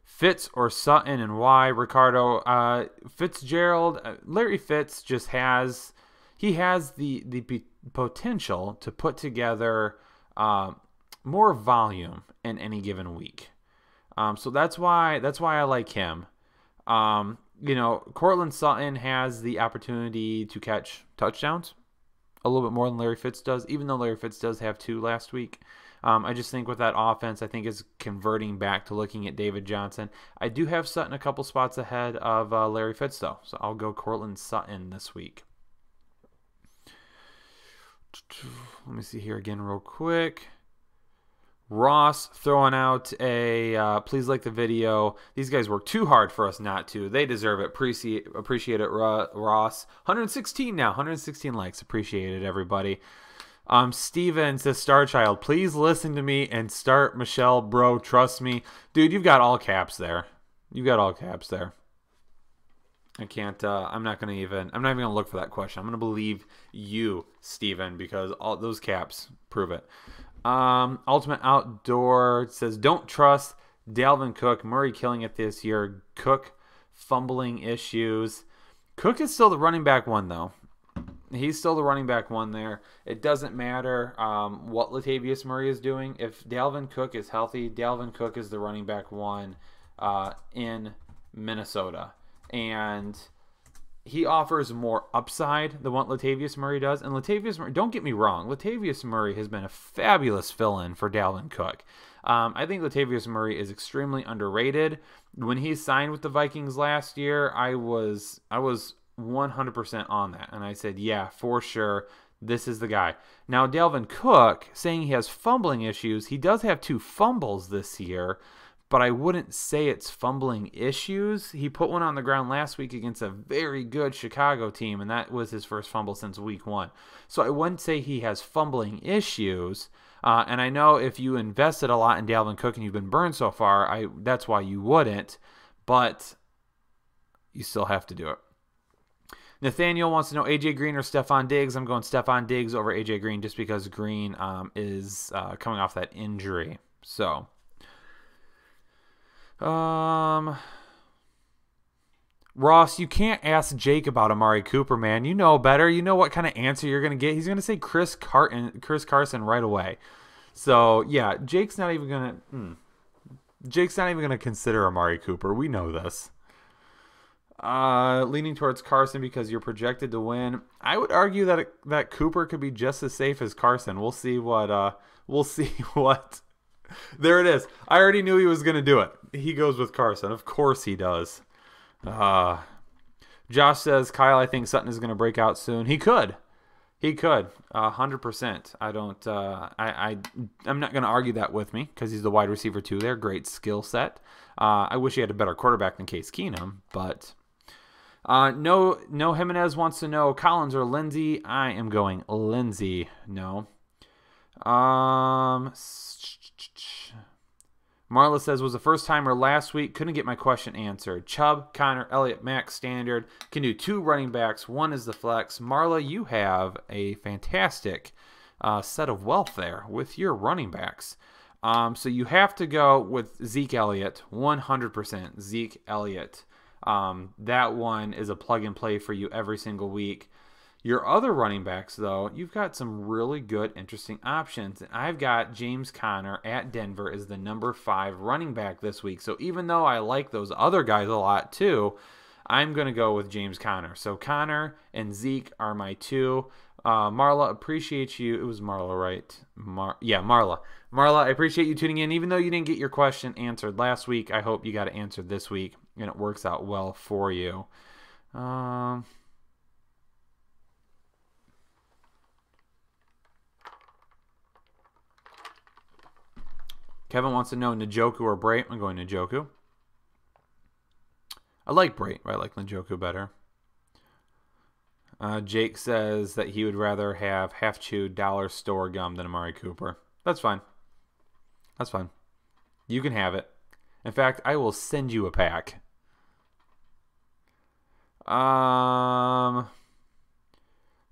Fitz or Sutton and why? Ricardo, Fitzgerald, Larry Fitz just has the potential to put together more volume in any given week. So that's why I like him. Cortland Sutton has the opportunity to catch touchdowns a little bit more than Larry Fitz does, even though Larry Fitz does have 2 last week. I just think with that offense, I think is converting back to looking at David Johnson. I do have Sutton a couple spots ahead of Larry Fitz, though, so I'll go Cortland Sutton this week. Let me see here again real quick. Ross throwing out a please like the video. These guys work too hard for us not to. They deserve it. Appreciate it, Ross. 116 now. 116 likes. Appreciate it, everybody. Steven says, Star Child, please listen to me and start Michelle, bro. Trust me. Dude, you've got all caps there. I can't, I'm not even going to look for that question. I'm going to believe you, Steven, because all those caps prove it. Ultimate Outdoor says, don't trust Dalvin Cook. Murray killing it this year. Cook fumbling issues. Cook is still the running back one, though. He's still the running back one there. It doesn't matter what Latavius Murray is doing. If Dalvin Cook is healthy, Dalvin Cook is the running back one in Minnesota. And he offers more upside than what Latavius Murray does. And Latavius Murray, don't get me wrong, Latavius Murray has been a fabulous fill-in for Dalvin Cook. I think Latavius Murray is extremely underrated. When he signed with the Vikings last year, I was 100% on that. And I said, yeah, for sure, this is the guy. Now, Dalvin Cook, saying he has fumbling issues, he does have 2 fumbles this year. but I wouldn't say it's fumbling issues. He put one on the ground last week against a very good Chicago team, and that was his first fumble since week 1. So I wouldn't say he has fumbling issues. And I know if you invested a lot in Dalvin Cook and you've been burned so far, that's why you wouldn't, but you still have to do it. Nathaniel wants to know AJ Green or Stephon Diggs. I'm going Stephon Diggs over AJ Green just because Green is coming off that injury. So, Ross, you can't ask Jake about Amari Cooper, man. You know better. You know what kind of answer you're going to get. He's going to say Chris Carson right away. So, yeah, Jake's not even going to consider Amari Cooper. We know this. Leaning towards Carson because you're projected to win. I would argue that Cooper could be just as safe as Carson. We'll see what There it is. I already knew he was going to do it. He goes with Carson. Of course he does. Josh says, Kyle, I think Sutton is going to break out soon. He could. 100%. I'm not going to argue that with me because he's the wide receiver too there. Great skill set. I wish he had a better quarterback than Case Keenum, but no Jimenez wants to know Collins or Lindsey. I am going Lindsey. No. Marla says, was a first-timer last week. Couldn't get my question answered. Chubb, Connor, Elliott, Max, standard. Can do 2 running backs. 1 is the flex. Marla, you have a fantastic set of wealth there with your running backs. So you have to go with Zeke Elliott, 100%. Zeke Elliott. That one is a plug-and-play for you every single week. Your other running backs, though, you've got some really good, interesting options. I've got James Conner at Denver as the number 5 running back this week. So even though I like those other guys a lot too, I'm going to go with James Conner. So Conner and Zeke are my 2. Marla, appreciate you. It was Marla, right? Marla. Marla, I appreciate you tuning in. Even though you didn't get your question answered last week, I hope you got it answered this week, and it works out well for you. Kevin wants to know Njoku or Brait. I'm going Njoku. I like Brait, but I like Njoku better. Jake says that he would rather have half-chewed dollar store gum than Amari Cooper. That's fine. That's fine. You can have it. In fact, I will send you a pack.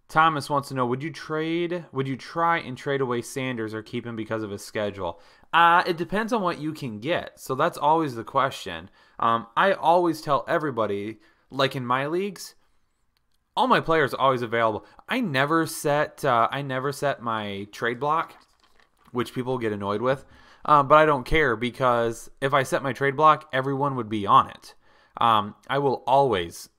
Thomas wants to know, would you try and trade away Sanders or keep him because of his schedule? It depends on what you can get. So that's always the question. I always tell everybody, like in my leagues, all my players are always available. I never set my trade block, which people get annoyed with, but I don't care because if I set my trade block, everyone would be on it. I will always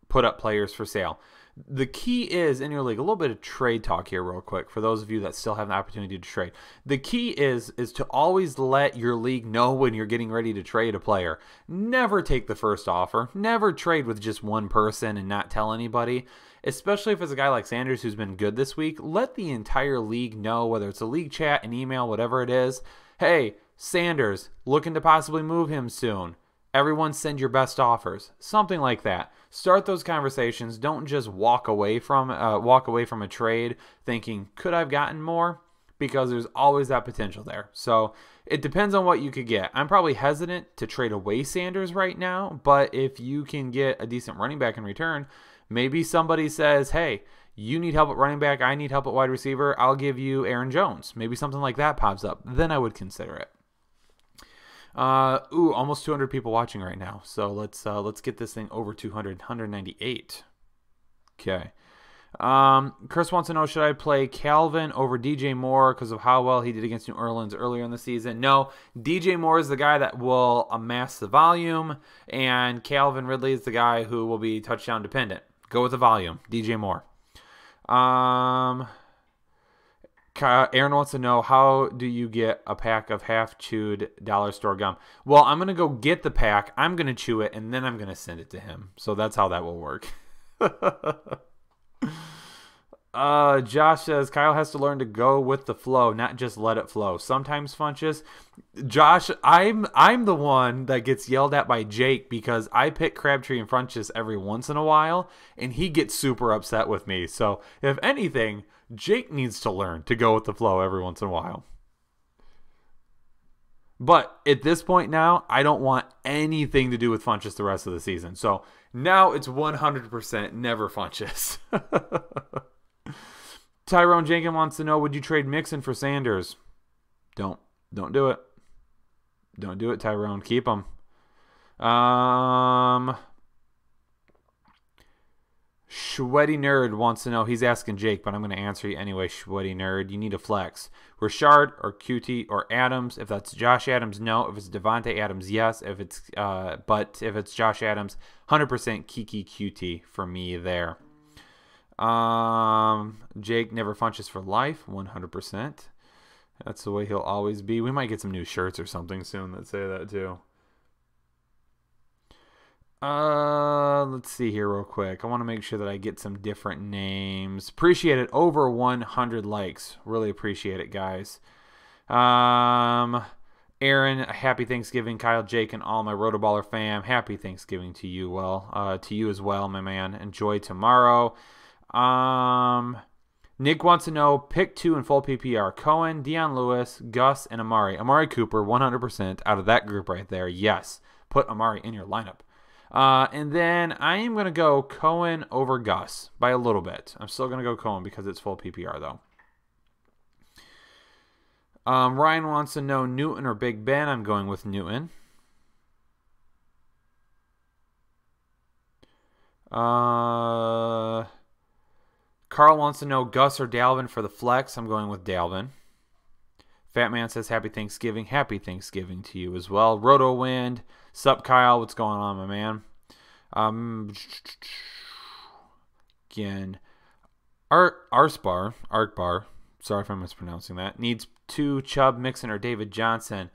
put up players for sale. The key is, in your league, a little bit of trade talk here real quick for those of you that still have an opportunity to trade. The key is to always let your league know when you're getting ready to trade a player. Never take the first offer. Never trade with just one person and not tell anybody, especially if it's a guy like Sanders who's been good this week. Let the entire league know, whether it's a league chat, an email, whatever it is. Hey, Sanders, looking to possibly move him soon. Everyone send your best offers. Something like that. Start those conversations. Don't just walk away from a trade thinking, could I have gotten more? Because there's always that potential there. So it depends on what you could get. I'm probably hesitant to trade away Sanders right now, but if you can get a decent running back in return, maybe somebody says, hey, you need help at running back, I need help at wide receiver, I'll give you Aaron Jones. Maybe something like that pops up. Then I would consider it. Almost 200 people watching right now. So let's get this thing over 200, 198. Okay. Chris wants to know, should I play Calvin over DJ Moore because of how well he did against New Orleans earlier in the season? No, DJ Moore is the guy that will amass the volume, and Calvin Ridley is the guy who will be touchdown dependent. Go with the volume, DJ Moore. Aaron wants to know, how do you get a pack of half-chewed dollar store gum? Well, I'm going to go get the pack, I'm going to chew it, and then I'm going to send it to him. So that's how that will work. Josh says Kyle has to learn to go with the flow, not just let it flow. Sometimes Funches. Josh, I'm the one that gets yelled at by Jake because I pick Crabtree and Funches every once in a while, and he gets super upset with me. So if anything, Jake needs to learn to go with the flow every once in a while. But at this point now, I don't want anything to do with Funches the rest of the season. So now it's 100% never Funches. Tyrone Jenkins wants to know, would you trade Mixon for Sanders? Don't do it. Don't do it, Tyrone. Keep him. Sweaty Nerd wants to know, he's asking Jake, but I'm going to answer you anyway, Sweaty Nerd. You need a flex. Rashard or QT or Adams. If that's Josh Adams, no. If it's Devontae Adams, yes. But if it's Josh Adams, 100% Kiki QT for me there. Jake never Funches for life, 100%. That's the way he'll always be. We might get some new shirts or something soon that say that too. Let's see here real quick. I want to make sure that I get some different names. Appreciate it. Over 100 likes. Really appreciate it, guys. Aaron, happy Thanksgiving. Kyle, Jake, and all my RotoBaller fam. Happy Thanksgiving to you. To you as well, my man. Enjoy tomorrow. Nick wants to know, pick 2 in full PPR. Cohen, Deion Lewis, Gus, and Amari. Amari Cooper, 100% out of that group right there. Yes. Put Amari in your lineup. And then I am going to go Cohen over Gus by a little bit. I'm still going to go Cohen because it's full PPR, though. Ryan wants to know Newton or Big Ben. I'm going with Newton. Carl wants to know Gus or Dalvin for the flex. I'm going with Dalvin. Fat Man says happy Thanksgiving. Happy Thanksgiving to you as well. Roto Wind. Sup, Kyle? What's going on, my man? Again, Arkbar. Sorry if I'm mispronouncing that. Needs 2 Chubb, Mixon, or David Johnson.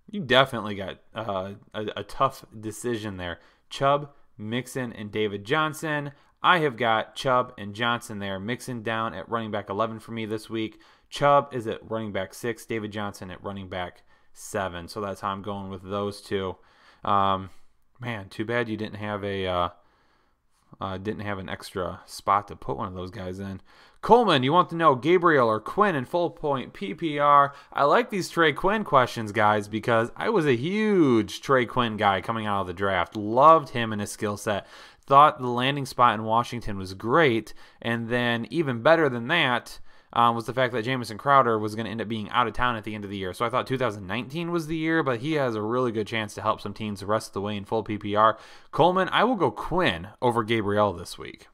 You definitely got a tough decision there. Chubb, Mixon, and David Johnson. I have got Chubb and Johnson there. Mixon down at running back 11 for me this week. Chubb is at running back 6. David Johnson at running back 7. So that's how I'm going with those two. Man, too bad you didn't have an extra spot to put one of those guys in. Coleman, you want to know Gabriel or Quinn in full point PPR? I like these Trey Quinn questions, guys, because I was a huge Trey Quinn guy coming out of the draft. Loved him and his skill set. Thought the landing spot in Washington was great. And then even better than that was the fact that Jamison Crowder was going to end up being out of town at the end of the year. So I thought 2019 was the year, but he has a really good chance to help some teams the rest of the way in full PPR. Coleman, I will go Quinn over Gabriel this week.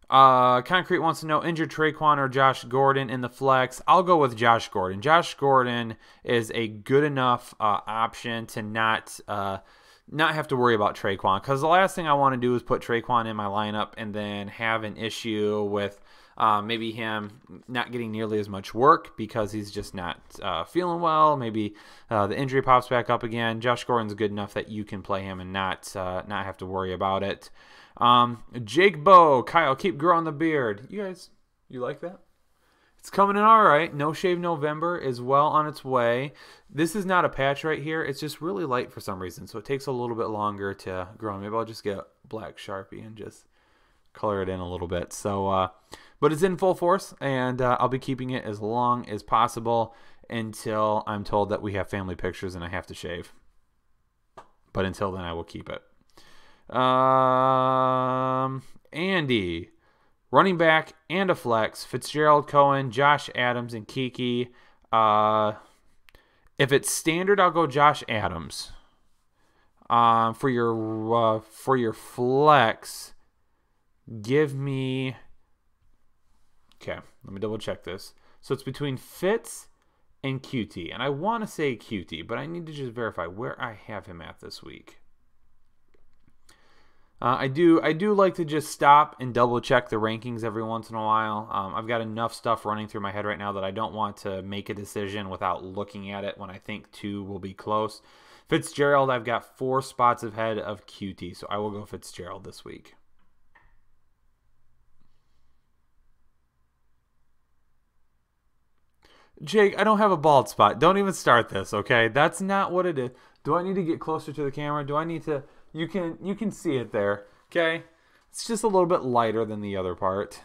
Concrete wants to know injured Traquan or Josh Gordon in the flex. I'll go with Josh Gordon. Josh Gordon is a good enough option to not have to worry about Traquan, because the last thing I want to do is put Traquan in my lineup and then have an issue with maybe him not getting nearly as much work because he's just not feeling well. Maybe the injury pops back up again. Josh Gordon's good enough that you can play him and not have to worry about it. Jake Bow, Kyle, keep growing the beard. You guys, you like that? It's coming in all right. No Shave November is well on its way. This is not a patch right here. It's just really light for some reason, so it takes a little bit longer to grow. Maybe I'll just get a black Sharpie and just color it in a little bit. So, but it's in full force, and I'll be keeping it as long as possible until I'm told that we have family pictures and I have to shave. But until then, I will keep it. Andy, running back and a flex, Fitzgerald, Cohen, Josh Adams, and Kiki. If it's standard, I'll go Josh Adams. For your flex, give me. Okay, let me double check this. So it's between Fitz and QT, and I want to say QT, but I need to just verify where I have him at this week. I do like to just stop and double check the rankings every once in a while. I've got enough stuff running through my head right now that I don't want to make a decision without looking at it when I think 2 will be close. Fitzgerald, I've got 4 spots ahead of QT, so I will go Fitzgerald this week. Jake, I don't have a bald spot. Don't even start this, okay? That's not what it is. Do I need to get closer to the camera? Do I need to... You can see it there, okay? It's just a little bit lighter than the other part.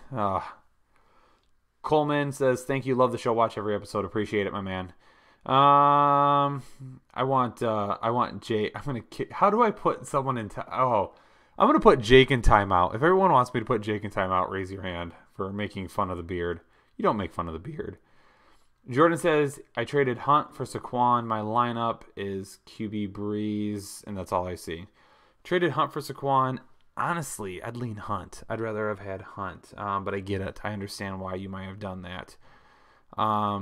Coleman says, thank you. Love the show. Watch every episode. Appreciate it, my man. I want Jake. How do I put someone in I'm going to put Jake in timeout. If everyone wants me to put Jake in timeout, raise your hand for making fun of the beard. You don't make fun of the beard. Jordan says, I traded Hunt for Saquon. My lineup is QB Breeze, and that's all I see. Traded Hunt for Saquon. Honestly, I'd lean Hunt. I'd rather have had Hunt, but I get it. I understand why you might have done that. Let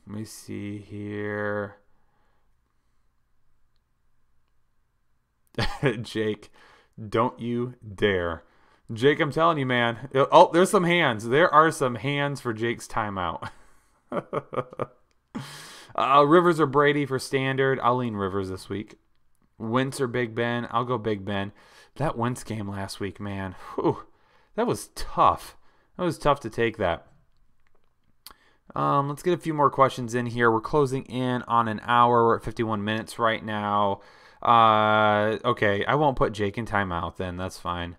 me see here. Jake, don't you dare. Jake, I'm telling you, man. Oh, there's some hands. There are some hands for Jake's timeout. Rivers or Brady for standard. I'll lean Rivers this week. Wentz or Big Ben. I'll go Big Ben. That Wentz game last week, man. Whew, that was tough. That was tough to take that. Let's get a few more questions in here. We're closing in on an hour. We're at 51 minutes right now. Okay, I won't put Jake in timeout then. That's fine.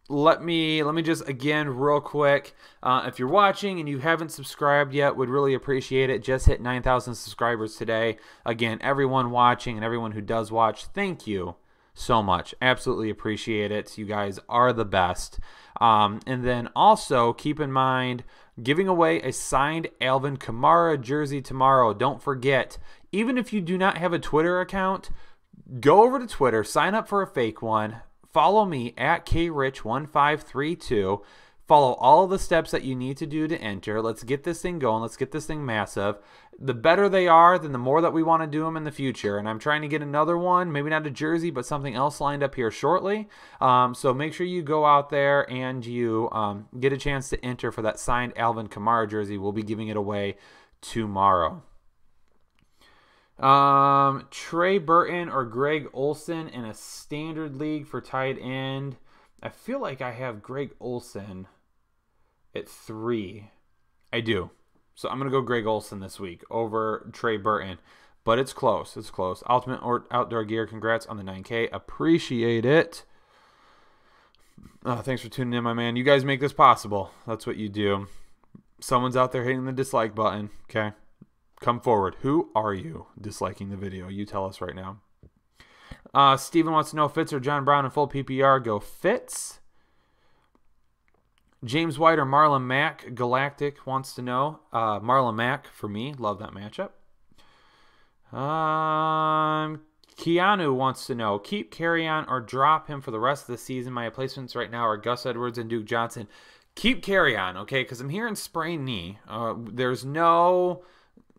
Let me just, again, real quick, if you're watching and you haven't subscribed yet, would really appreciate it. Just hit 9,000 subscribers today. Again, everyone watching and everyone who does watch, thank you so much. Absolutely appreciate it. You guys are the best. And then also keep in mind, giving away a signed Alvin Kamara jersey tomorrow. Don't forget, even if you do not have a Twitter account, go over to Twitter, sign up for a fake one. Follow me at krich1532. Follow all the steps that you need to do to enter. Let's get this thing going. Let's get this thing massive. The better they are, then the more that we want to do them in the future. And I'm trying to get another one, maybe not a jersey, but something else lined up here shortly. So make sure you go out there and you get a chance to enter for that signed Alvin Kamara jersey. We'll be giving it away tomorrow. Trey Burton or Greg Olsen in a standard league for tight end. I feel like I have Greg Olsen at 3. I do. So I'm going to go Greg Olsen this week over Trey Burton. But it's close. It's close. Ultimate or Outdoor Gear, congrats on the 9K. Appreciate it. Thanks for tuning in, my man. You guys make this possible. That's what you do. Someone's out there hitting the dislike button. Okay. Come forward. Who are you disliking the video? You tell us right now. Steven wants to know Fitz or John Brown in full PPR. Go Fitz. James White or Marlon Mack. Galactic wants to know. Marlon Mack for me. Love that matchup. Keanu wants to know. Keep Carry-On or drop him for the rest of the season. My replacements right now are Gus Edwards and Duke Johnson. Keep Carry-On, okay? Because I'm hearing sprained knee. There's no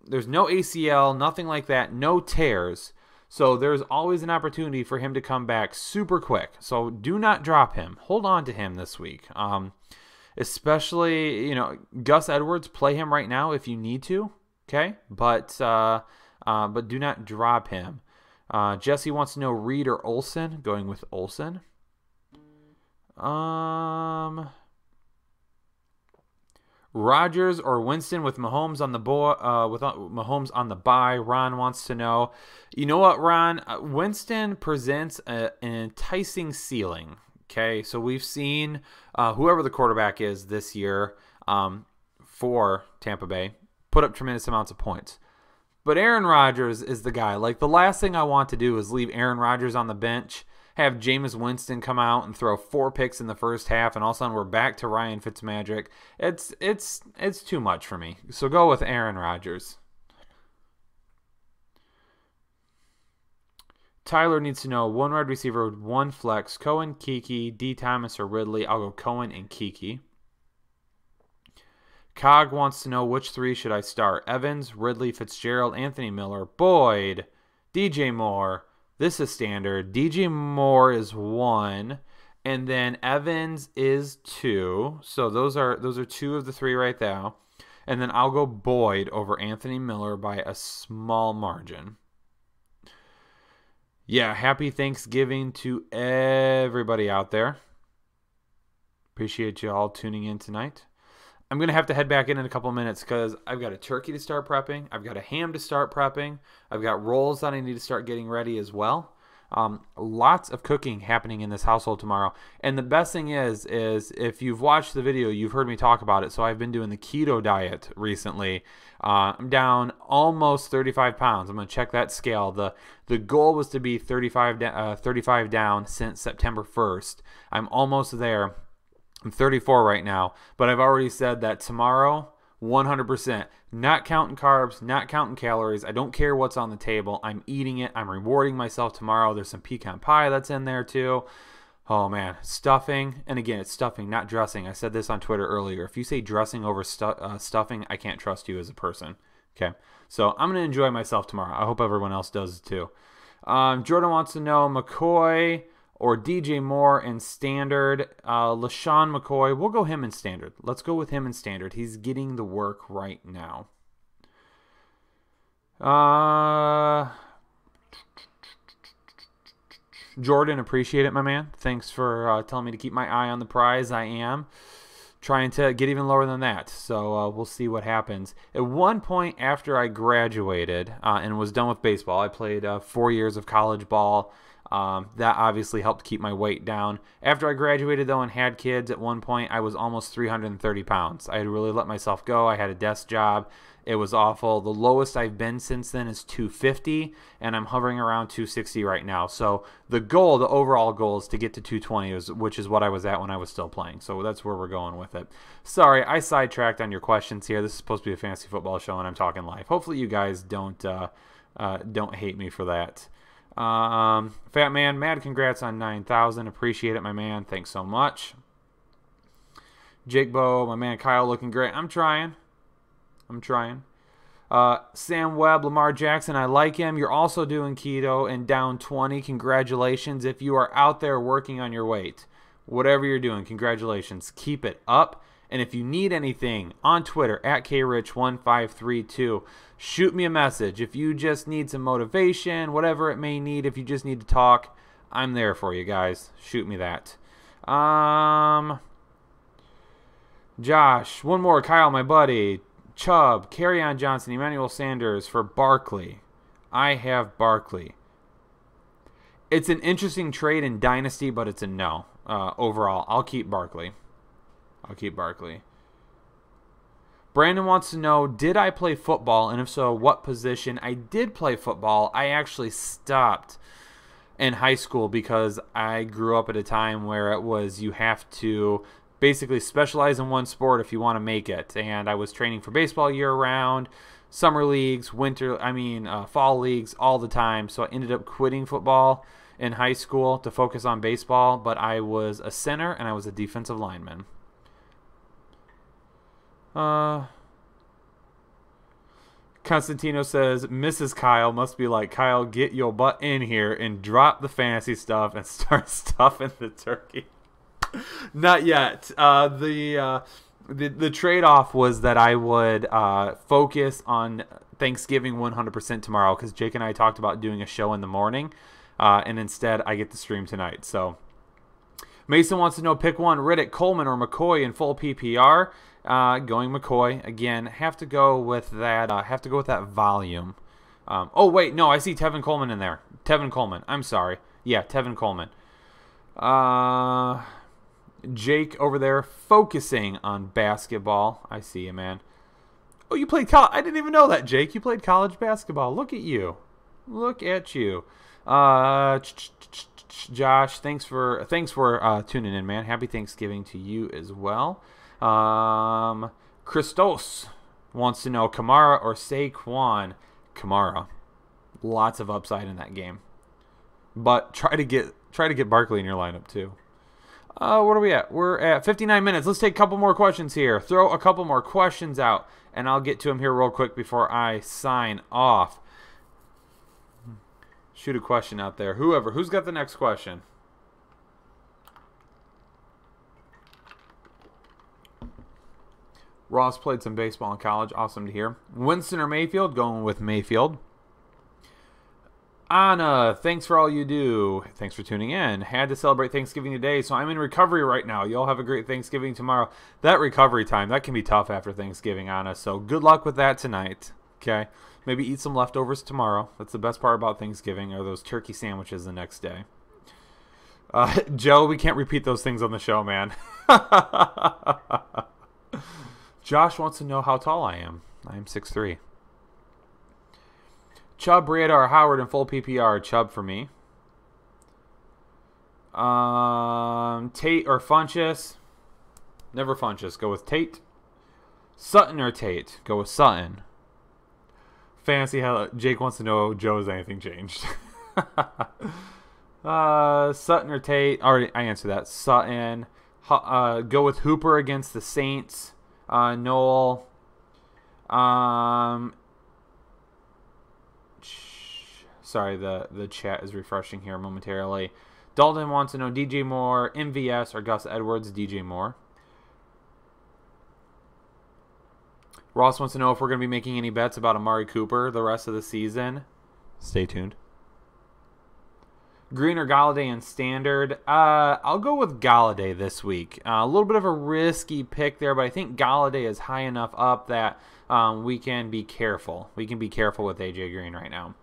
ACL, nothing like that, no tears. So there's always an opportunity for him to come back super quick. So do not drop him. Hold on to him this week. Especially, Gus Edwards, play him right now if you need to, okay? But do not drop him. Jesse wants to know Reed or Olsen. Going with Olsen. Rodgers or Winston with Mahomes on the Mahomes on the bye. Ron wants to know. You know what, Ron? Winston presents an enticing ceiling. Okay, so we've seen whoever the quarterback is this year for Tampa Bay put up tremendous amounts of points. But Aaron Rodgers is the guy. Like, the last thing I want to do is leave Aaron Rodgers on the bench, have Jameis Winston come out and throw 4 picks in the first half, and all of a sudden we're back to Ryan Fitzmagic. It's too much for me. So go with Aaron Rodgers. Tyler needs to know 1 wide receiver, 1 flex, Cohen, Kiki, D. Thomas, or Ridley. I'll go Cohen and Kiki. Cog wants to know which 3 should I start. Evans, Ridley, Fitzgerald, Anthony Miller, Boyd, DJ Moore. This is standard. DJ Moore is 1, and then Evans is 2. So those are 2 of the 3 right now. And then I'll go Boyd over Anthony Miller by a small margin. Yeah, happy Thanksgiving to everybody out there. Appreciate you all tuning in tonight. I'm going to have to head back in a couple of minutes because I've got a turkey to start prepping. I've got a ham to start prepping. I've got rolls that I need to start getting ready as well. Lots of cooking happening in this household tomorrow. And the best thing is if you've watched the video, you've heard me talk about it. So I've been doing the keto diet recently. I'm down almost 35 pounds. I'm going to check that scale. The goal was to be 35 down since September 1st. I'm almost there. I'm 34 right now, but I've already said that tomorrow, 100%, not counting carbs, not counting calories. I don't care what's on the table. I'm eating it. I'm rewarding myself tomorrow. There's some pecan pie that's in there too. Oh man, stuffing. And again, it's stuffing, not dressing. I said this on Twitter earlier. If you say dressing over stuffing, I can't trust you as a person. Okay, so I'm going to enjoy myself tomorrow. I hope everyone else does too. Jordan wants to know McCoy or DJ Moore in standard. LaShawn McCoy, we'll go him in standard. Let's go with him in standard. He's getting the work right now. Jordan, appreciate it, my man. Thanks for telling me to keep my eye on the prize. I am trying to get even lower than that. So we'll see what happens. At one point after I graduated and was done with baseball, I played 4 years of college ball. That obviously helped keep my weight down. After I graduated, though, and had kids, at one point, I was almost 330 pounds. I had really let myself go. I had a desk job. It was awful. The lowest I've been since then is 250, and I'm hovering around 260 right now. So the goal, the overall goal, is to get to 220, which is what I was at when I was still playing. So that's where we're going with it. Sorry, I sidetracked on your questions here. This is supposed to be a fantasy football show, and I'm talking live. Hopefully you guys don't hate me for that. Fat Man, mad congrats on 9,000. Appreciate it, my man. Thanks so much. Jake Bo, my man Kyle looking great. I'm trying. Sam Webb, Lamar Jackson, I like him. You're also doing keto and down 20. Congratulations. If you are out there working on your weight, whatever you're doing, congratulations. Keep it up. And if you need anything on Twitter, at krich1532, shoot me a message. If you just need some motivation, whatever it may need, if you just need to talk, I'm there for you guys. Shoot me that. Josh, one more. Kyle, my buddy. Chubb, Kerryon Johnson, Emmanuel Sanders for Barkley. I have Barkley. It's an interesting trade in Dynasty, but it's a no. Overall, I'll keep Barkley. Brandon wants to know, did I play football? And if so, what position? I did play football. I actually stopped in high school because I grew up at a time where it was you have to basically specialize in one sport if you want to make it. And I was training for baseball year round, summer leagues, fall leagues all the time. So I ended up quitting football in high school to focus on baseball. But I was a center and I was a defensive lineman. Constantino says, Mrs. Kyle must be like, Kyle, get your butt in here and drop the fantasy stuff and start stuffing the turkey. Not yet. The trade-off was that I would focus on Thanksgiving 100% tomorrow because Jake and I talked about doing a show in the morning, and instead I get to stream tonight. So Mason wants to know, pick one, Riddick, Coleman, or McCoy in full PPR. Going McCoy again. Have to go with that volume. Oh wait, no, I see Tevin Coleman in there. Tevin Coleman. I'm sorry. Yeah, Tevin Coleman. Jake over there focusing on basketball. I see you, man. Oh, you played college. I didn't even know that, Jake. You played college basketball. Look at you. Josh, thanks for tuning in, man. Happy Thanksgiving to you as well. Christos wants to know, Kamara or Saquon? Kamara. Lots of upside in that game. But try to get Barkley in your lineup too. What are we at? We're at 59 minutes. Let's take a couple more questions here. Throw a couple more questions out, and I'll get to them here real quick before I sign off. Shoot a question out there. Who's got the next question? Ross played some baseball in college. Awesome to hear. Winston or Mayfield? Going with Mayfield. Anna, thanks for all you do. Thanks for tuning in. Had to celebrate Thanksgiving today, so I'm in recovery right now. You all have a great Thanksgiving tomorrow. That recovery time, that can be tough after Thanksgiving, Anna, so good luck with that tonight, okay? Maybe eat some leftovers tomorrow. That's the best part about Thanksgiving, are those turkey sandwiches the next day. Joe, we can't repeat those things on the show, man. Josh wants to know how tall I am. I am 6'3". Chubb, Brieda, or Howard in full PPR. Chubb for me. Tate or Funchess. Never Funchess. Go with Tate. Sutton or Tate. Go with Sutton. Fancy how Jake wants to know, Joe, has anything changed? Sutton or Tate. Already, I answered that. Sutton. Go with Hooper against the Saints. Noel. Sorry, the chat is refreshing here momentarily. Dalton wants to know DJ Moore, MVS, or Gus Edwards. DJ Moore. Ross wants to know if we're going to be making any bets about Amari Cooper the rest of the season. Stay tuned. Green or Galladay in standard? I'll go with Galladay this week. A little bit of a risky pick there, but I think Galladay is high enough up that we can be careful. We can be careful with AJ Green right now.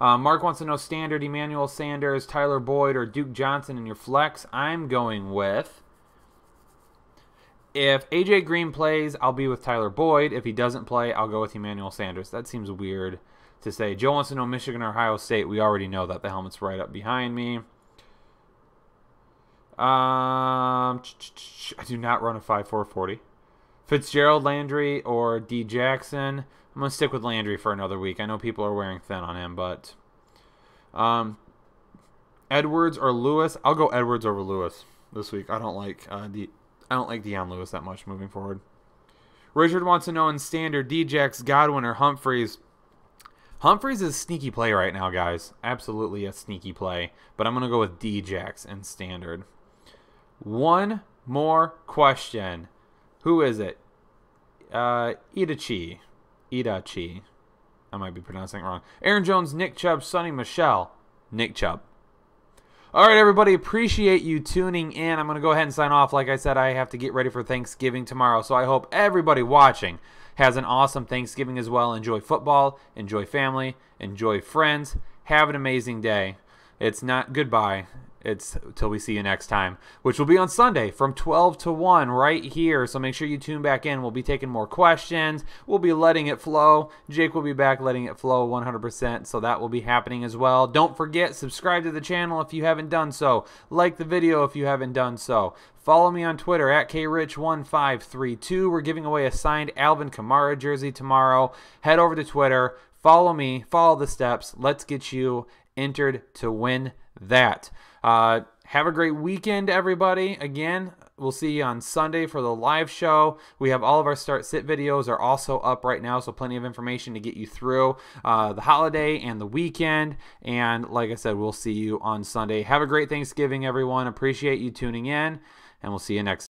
Mark wants to know standard, Emmanuel Sanders, Tyler Boyd, or Duke Johnson in your flex. I'm going with, if AJ Green plays, I'll be with Tyler Boyd. If he doesn't play, I'll go with Emmanuel Sanders. That seems weird to say. Joe wants to know Michigan or Ohio State. We already know that. The helmet's right up behind me. I do not run a 5.440. Fitzgerald, Landry, or D. Jackson. I'm going to stick with Landry for another week. I know people are wearing thin on him, but Edwards or Lewis. I'll go Edwards over Lewis this week. I don't like Deion Lewis that much moving forward. Richard wants to know in standard, D-Jax, Godwin, or Humphreys. Humphreys is a sneaky play right now, guys. Absolutely a sneaky play. But I'm going to go with D-Jax in standard. One more question. Who is it? Idachi. I might be pronouncing it wrong. Aaron Jones, Nick Chubb, Sonny Michel. Nick Chubb. All right, everybody. Appreciate you tuning in. I'm going to go ahead and sign off. Like I said, I have to get ready for Thanksgiving tomorrow. So I hope everybody watching has an awesome Thanksgiving as well. Enjoy football. Enjoy family. Enjoy friends. Have an amazing day. It's not goodbye. It's till we see you next time, which will be on Sunday from 12 to 1 right here. So make sure you tune back in. We'll be taking more questions. We'll be letting it flow. Jake will be back letting it flow 100%. So that will be happening as well. Don't forget, subscribe to the channel if you haven't done so. Like the video if you haven't done so. Follow me on Twitter at krich1532. We're giving away a signed Alvin Kamara jersey tomorrow. Head over to Twitter. Follow me. Follow the steps. Let's get you entered to win that. Have a great weekend, everybody. Again, we'll see you on Sunday for the live show. We have all of our start-sit videos are also up right now, so plenty of information to get you through the holiday and the weekend. And like I said, we'll see you on Sunday. Have a great Thanksgiving, everyone. Appreciate you tuning in, and we'll see you next time.